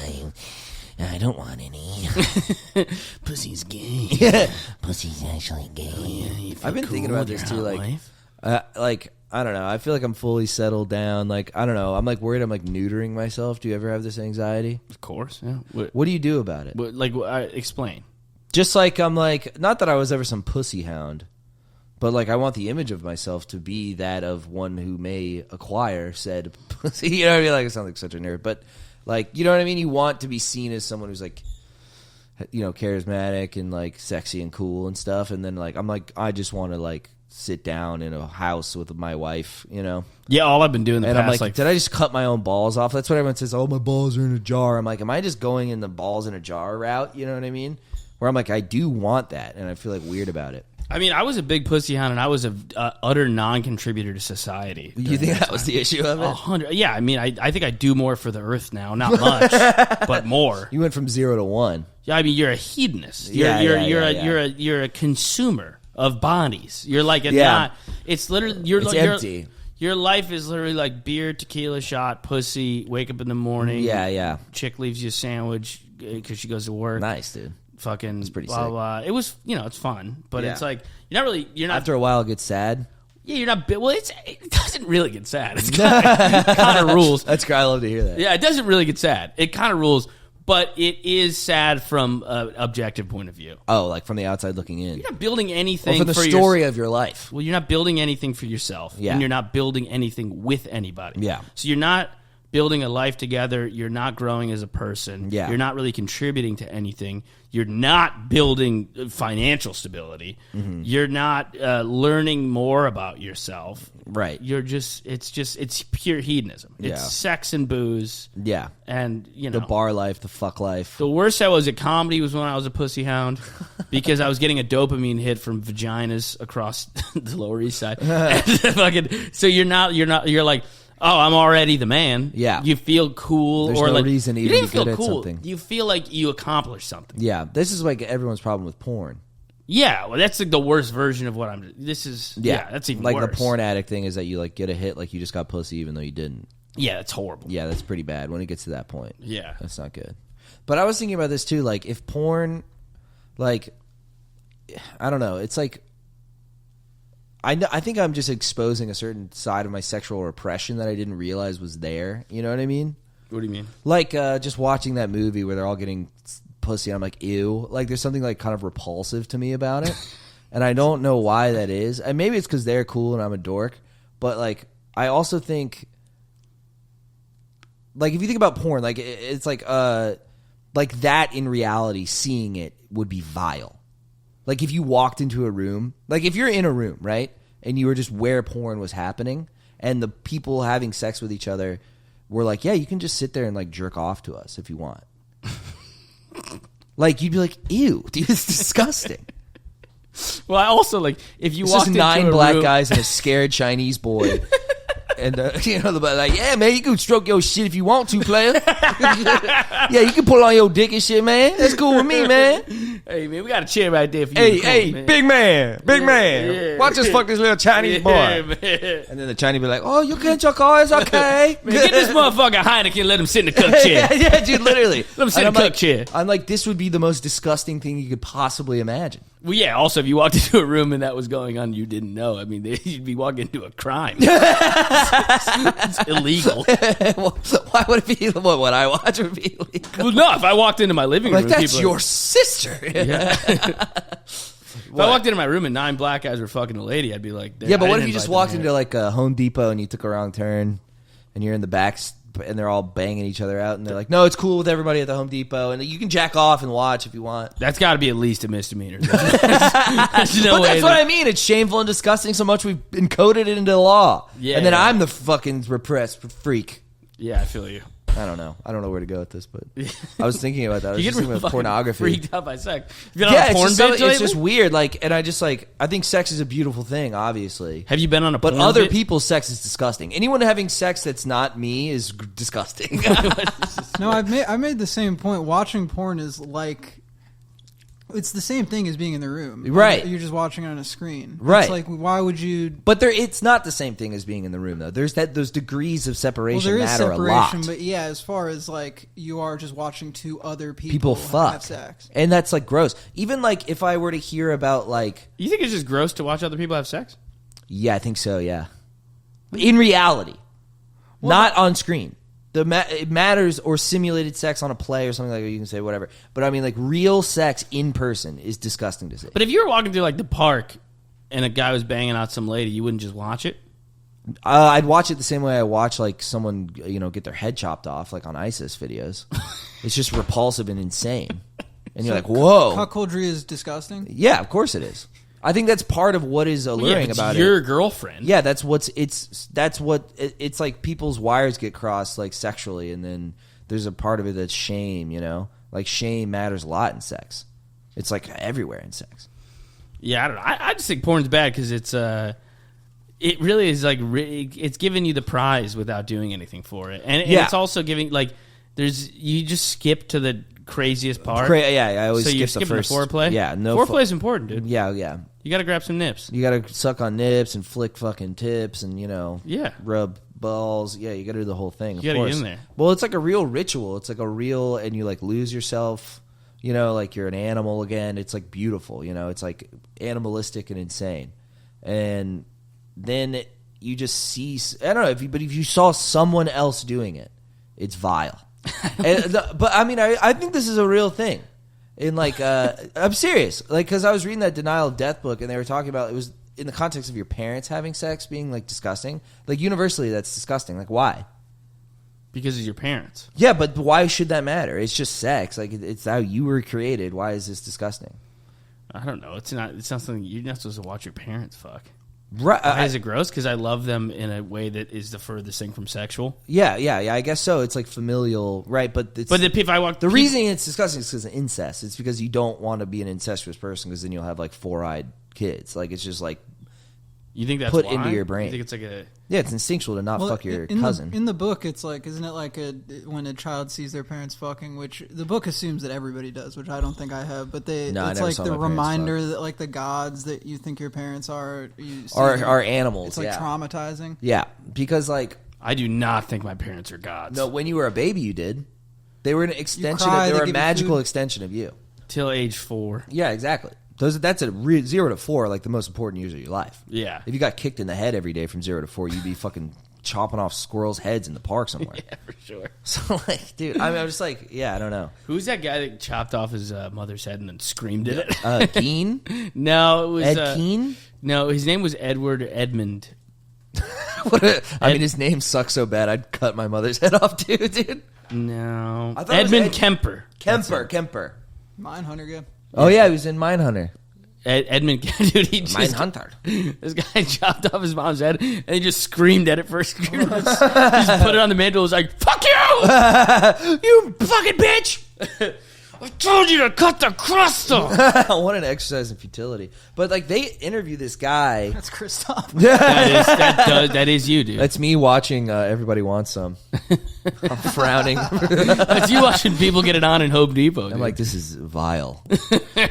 I don't want any. Pussy's gay. Pussy's actually gay. I've been thinking about this too, like I don't know. I feel like I'm fully settled down. Like, I don't know. I'm like worried I'm like neutering myself. Do you ever have this anxiety? Of course. Yeah. What do you do about it? Explain. Just like I'm like, not that I was ever some pussy hound, but like I want the image of myself to be that of one who may acquire said pussy. You know what I mean? Like, I sound like such a nerd, but like, you know what I mean? You want to be seen as someone who's like, charismatic and like sexy and cool and stuff. And then like, I'm like, I just want to like sit down in a house with my wife, Yeah, all I've been doing the and past, I'm like, did I just cut my own balls off? That's what everyone says. Oh, my balls are in a jar. I'm like, am I just going in the balls in a jar route? You know what I mean? Where I'm like, I do want that, and I feel like weird about it. I mean, I was a big pussy hound, and I was a utter non-contributor to society. You think that was the issue of it? 100. Yeah, I mean, I think I do more for the earth now. Not much, but more. You went from 0 to 1. Yeah, I mean, you're a hedonist. You're a consumer of bodies. You're like it's literally It's empty. Your life is literally like beer, tequila shot, pussy. Wake up in the morning. Yeah. Chick leaves you a sandwich because she goes to work. Nice, dude. Fucking It's pretty blah, sick. blah. It was, it's fun, but Yeah. it's like you're not. After a while, it gets sad. Yeah, you're not. Well, it doesn't really get sad. It's kind of rules. That's great. I love to hear that. Yeah, it doesn't really get sad. It kind of rules, but it is sad from an objective point of view. Oh, like from the outside looking in. You're not building anything Or from the for story of your life. Well, you're not building anything for yourself, Yeah. and you're not building anything with anybody. Yeah. So you're not building a life together. You're not growing as a person. Yeah. You're not really contributing to anything. You're not building financial stability. Mm-hmm. You're not learning more about yourself. Right. You're it's pure hedonism. It's Yeah. sex and booze. Yeah. And, you know. The bar life, the fuck life. The worst I was at comedy was when I was a pussy hound because I was getting a dopamine hit from vaginas across the Lower East Side. So you're like, oh, I'm already the man. Yeah. You feel cool. There's or no like, reason to you even didn't be good feel at cool. something. You feel like you accomplished something. Yeah. This is like everyone's problem with porn. Yeah, well, that's like the worst version of what I'm. This is that's even like worse. the porn addict thing is that you like get a hit like you just got pussy even though you didn't. Yeah, that's horrible. Yeah, that's pretty bad when it gets to that point. Yeah. That's not good. But I was thinking about this too, like if porn, like, I don't know, it's like, I think I'm just exposing a certain side of my sexual repression that I didn't realize was there. You know what I mean? What do you mean? Like just watching that movie where they're all getting pussy, I'm like, ew. Like there's something like kind of repulsive to me about it. And I don't know why that is. And maybe it's because they're cool and I'm a dork. But like, I also think, like if you think about porn, like it's like that in reality, seeing it would be vile. Like if you walked into a room, like if you're in a room, right, and you were just where porn was happening, and the people having sex with each other were like, yeah, you can just sit there and like jerk off to us if you want. Like you'd be like, ew, dude, it's disgusting. Well, I also like if you It's walked just into 9 a black room, guys and a scared Chinese boy. And you know, like, yeah, man, you can stroke your shit if you want to, player. Yeah, you can pull on your dick and shit, man. That's cool with me, man. Hey man, we got a chair right there for you. Hey, man. big man, Yeah. watch us fuck this little Chinese boy. Yeah, man. And then the Chinese be like, oh, you can't your car, it's okay. Man, get this motherfucker Heineken and let him sit in the cook chair. Yeah, dude, literally. Let him sit in And the I'm cook chair. I'm like, this would be the most disgusting thing you could possibly imagine. Well, yeah, also, if you walked into a room and that was going on, you didn't know. I mean, you'd be walking into a crime. It's illegal. Why would it be? What I watch would be illegal? Well, no, if I walked into my living room, Like, that's people your sister. Yeah. If I walked into my room and 9 black guys were fucking a lady, I'd be like, Yeah, but I what didn't if you just invite walked them into here. like a Home Depot and you took a wrong turn and you're in the back and they're all banging each other out and they're like, no, it's cool with everybody at the Home Depot and you can jack off and watch if you want. That's got to be at least a misdemeanor. There's no But way that's what I mean. It's shameful and disgusting so much we've encoded it into the law. Yeah, and then yeah. I'm the fucking repressed freak. Yeah, I feel you. I don't know. I don't know where to go with this, but I was thinking about that. I was You just get thinking real about pornography. freaked out by sex. You been on Yeah, a it's porn just, binge it's just lately? weird. Like, and I just like, I think sex is a beautiful thing, obviously. Have you been on a But porn other binge? people's sex is disgusting. Anyone having sex that's not me is disgusting. No, I've made the same point. Watching porn is like, it's the same thing as being in the room. Right. You're just watching it on a screen. Right. It's like, why would you? But it's not the same thing as being in the room, though. There's those degrees of Well, separation there is matter separation, a lot. but yeah, as far as like you are just watching two other people People have fuck, sex. and that's like gross. Even like if I were to hear about like, You think it's just gross to watch other people have sex? yeah, I think so. Yeah, in reality, not on screen. It matters, or simulated sex on a play or something like that. You can say whatever, but I mean, like real sex in person is disgusting to see. But if you were walking through like the park and a guy was banging out some lady, you wouldn't just watch it? I'd watch it the same way I watch like someone get their head chopped off, like on ISIS videos. It's just repulsive and insane, and you're like, whoa, Cuckoldry is disgusting. yeah, of course it is. I think that's part of what is alluring about it. Your girlfriend. Yeah, that's like people's wires get crossed like sexually, and then there's a part of it that's shame. Like shame matters a lot in sex. It's like everywhere in sex. Yeah, I don't know. I just think porn's bad because it really is like it's giving you the prize without doing anything for it, and Yeah. it's also giving like you just skip to the craziest part. I always so you're skip the skipping first the foreplay. Yeah, no foreplay is important, dude. Yeah. You got to grab some nips. You got to suck on nips and flick fucking tips and Yeah. rub balls. Yeah, you got to do the whole thing. You gotta get in there. Well, it's like a real ritual. It's like a real, and you like lose yourself. Like you're an animal again. It's like beautiful. It's like animalistic and insane. And then you just see. I don't know but if you saw someone else doing it, it's vile. But I mean, I think this is a real thing. In like, I'm serious. Like, because I was reading that Denial of Death book, and they were talking about it was in the context of your parents having sex being like disgusting. Like universally, that's disgusting. Like, why? Because of your parents. Yeah, but why should that matter? It's just sex. Like, it's how you were created. Why is this disgusting? I don't know. It's not something you're not supposed to watch your parents fuck. Right? Why is it gross? Because I love them in a way that is the furthest thing from sexual. Yeah. I guess so. It's like familial, right? But if I walk, the reason it's disgusting is because of incest. It's because you don't want to be an incestuous person because then you'll have like 4-eyed kids. Like, it's just like you think that's put why? into your brain. You think it's like a it's instinctual to not fuck your cousin. In the book, it's like, isn't it like when a child sees their parents fucking, which the book assumes that everybody does, which I don't think I have, but it's like the reminder that like the gods that you think your parents are animals. It's like traumatizing. Yeah, because like I do not think my parents are gods. No, when you were a baby, you did. They were an extension. They were a magical extension of you. Till age 4. Yeah, exactly. That's a 0 to 4, like the most important years of your life. Yeah. If you got kicked in the head every day from 0 to 4, you'd be fucking chopping off squirrels' heads in the park somewhere. Yeah, for sure. So, like, dude, I mean, I'm just like, yeah, I don't know. Who's that guy that chopped off his mother's head and then screamed at it? Keen? No, it was Ed Keen? No, his name was Edmund. I mean, his name sucks so bad, I'd cut my mother's head off too, dude. No, Edmund Kemper. Kemper. Mindhunter guy. Oh yeah, he was in Mindhunter. Edmund, dude, he just Mindhunter. This guy chopped off his mom's head and he just screamed at it first. Just put it on the mantle. Was like, "Fuck you, you fucking bitch! I told you to cut the crust off." I want an exercise in futility, but like they interview this guy. That's Christophe. That is you, dude. That's me watching Everybody Wants Some. I'm frowning. That's you watching people get it on in Home Depot. Dude. I'm like, this is vile.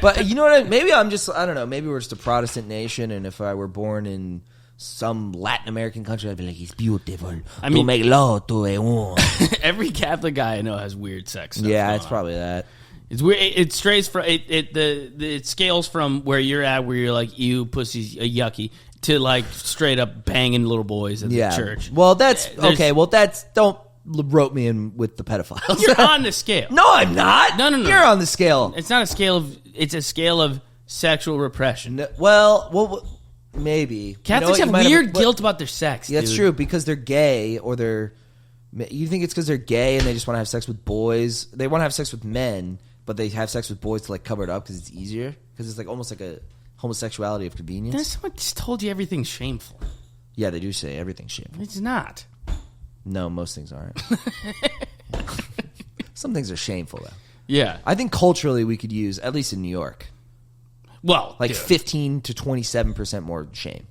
But you know what? Maybe I don't know. Maybe we're just a Protestant nation, and if I were born in some Latin American country, I'd be like, it's beautiful. I mean, to make love to a woman. Every Catholic guy I know has weird sex stuff. Yeah, it's probably that. It's weird. It strays from it scales from where you're at, where you're like, "Ew, pussy's yucky," to like straight up banging little boys at the church. Well, that's okay. Well, don't rope me in with the pedophiles. You're on the scale. No, I'm not. No. You're on the scale. It's not a scale of. It's a scale of sexual repression. No, well, maybe Catholics have weird guilt about their sex. Yeah, that's true because they're gay or they're. You think it's because they're gay and they just want to have sex with boys? They want to have sex with men. But they have sex with boys to like cover it up because it's easier. Because it's like almost like a homosexuality of convenience. Then someone just told you everything's shameful. Yeah, they do say everything's shameful. It's not. No, most things aren't. Some things are shameful though. Yeah, I think culturally we could use, at least in New York, well, like 15 to 27% more shame.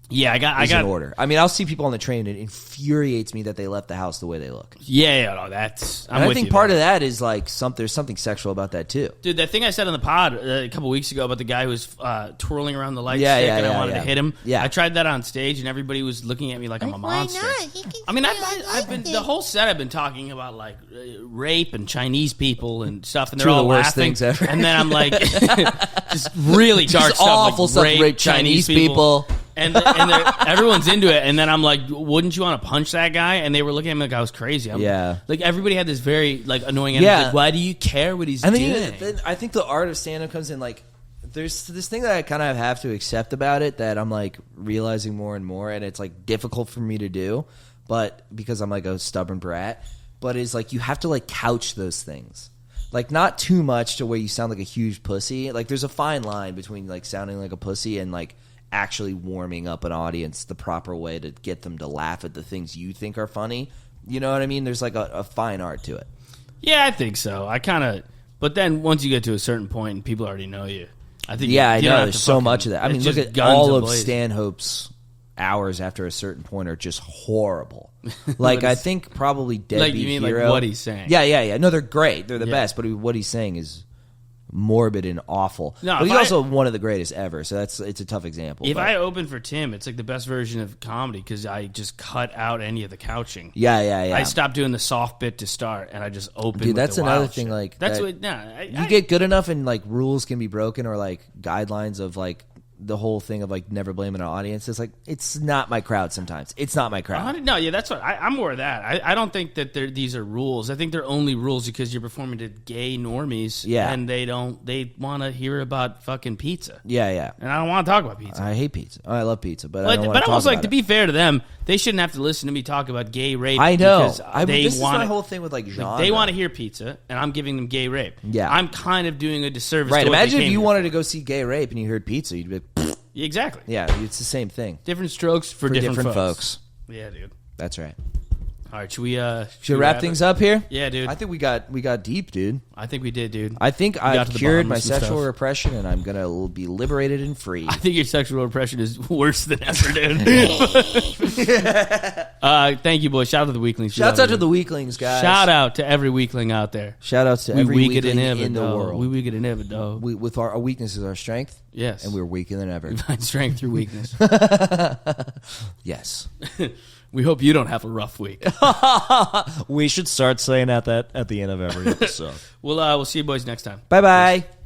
Yeah, I got in order. I mean, I'll see people on the train and it infuriates me that they left the house the way they look. Yeah, no, that's. I think part of that is like there's something sexual about that too. Dude, that thing I said on the pod a couple weeks ago about the guy who was twirling around the light stick and I wanted to hit him. Yeah, I tried that on stage and everybody was looking at me like I'm a monster. I mean, I've been the whole set. I've been talking about like rape and Chinese people and stuff, and they're all worst laughing. Things ever. And then I'm like, just really dark just stuff, awful like stuff. Rape Chinese people. And everyone's into it. And then I'm like, wouldn't you want to punch that guy? And they were looking at me like I was crazy. Like everybody had this very like annoying energy. Like, why do you care what he's doing? I think the art of stand-up comes in like, there's this thing that I kind of have to accept about it that I'm like realizing more and more. And it's like difficult for me to do. But because I'm like a stubborn brat. But it's like you have to like couch those things. Like not too much to where you sound like a huge pussy. Like there's a fine line between like sounding like a pussy and like actually warming up an audience the proper way to get them to laugh at the things you think are funny. You know what I mean? There's like a fine art to it. Yeah, I think so. But then once you get to a certain point and people already know you, I think I know there's so much of that. I mean, look at all of blazing. Stanhope's hours after a certain point are just horrible. Like I think probably Deadbeat like, you mean Hero. like what he's saying? Yeah. No, they're great. They're the best. But what he's saying is morbid and awful. No, but he's also one of the greatest ever, so it's a tough example. If I open for Tim, it's like the best version of comedy because I just cut out any of the couching. Yeah. I stopped doing the soft bit to start, and I just opened. Dude, with that's the another wild thing. shit. Like you get good enough, and like rules can be broken, or like guidelines of like the whole thing of like never blaming an audience. It's like it's not my crowd. Sometimes it's not my crowd. No, yeah, that's what I'm more of that. I don't think that these are rules. I think they're only rules because you're performing to gay normies. Yeah, and they want to hear about fucking pizza. Yeah, and I don't want to talk about pizza. I hate pizza. Oh, I love pizza, but I don't want to talk almost like about to be fair to them, they shouldn't have to listen to me talk about gay rape. I know. This is my whole thing with like genre. Like, they want to hear pizza, and I'm giving them gay rape. Yeah, I'm kind of doing a disservice. Right. To Imagine if you here. wanted to go see gay rape and you heard pizza, you'd be like, exactly. Yeah, it's the same thing. Different strokes for different folks. Yeah, dude. That's right. All right, should we wrap things up here? Yeah, dude. I think we got deep, dude. I think we did, dude. I think I've cured my sexual repression, and I'm gonna be liberated and free. I think your sexual repression is worse than ever, dude. Thank you, boys. Shout out to the Weeklings. Shout out to the Weeklings, guys. Shout out to every Weekling out there. Shout out to every Weekling in the world. We weaker than ever, dog. With our weakness is our strength. Yes, and we're weaker than ever. We find strength through weakness. Yes. We hope you don't have a rough week. We should start saying that at the end of every episode. We'll see you boys next time. Bye-bye.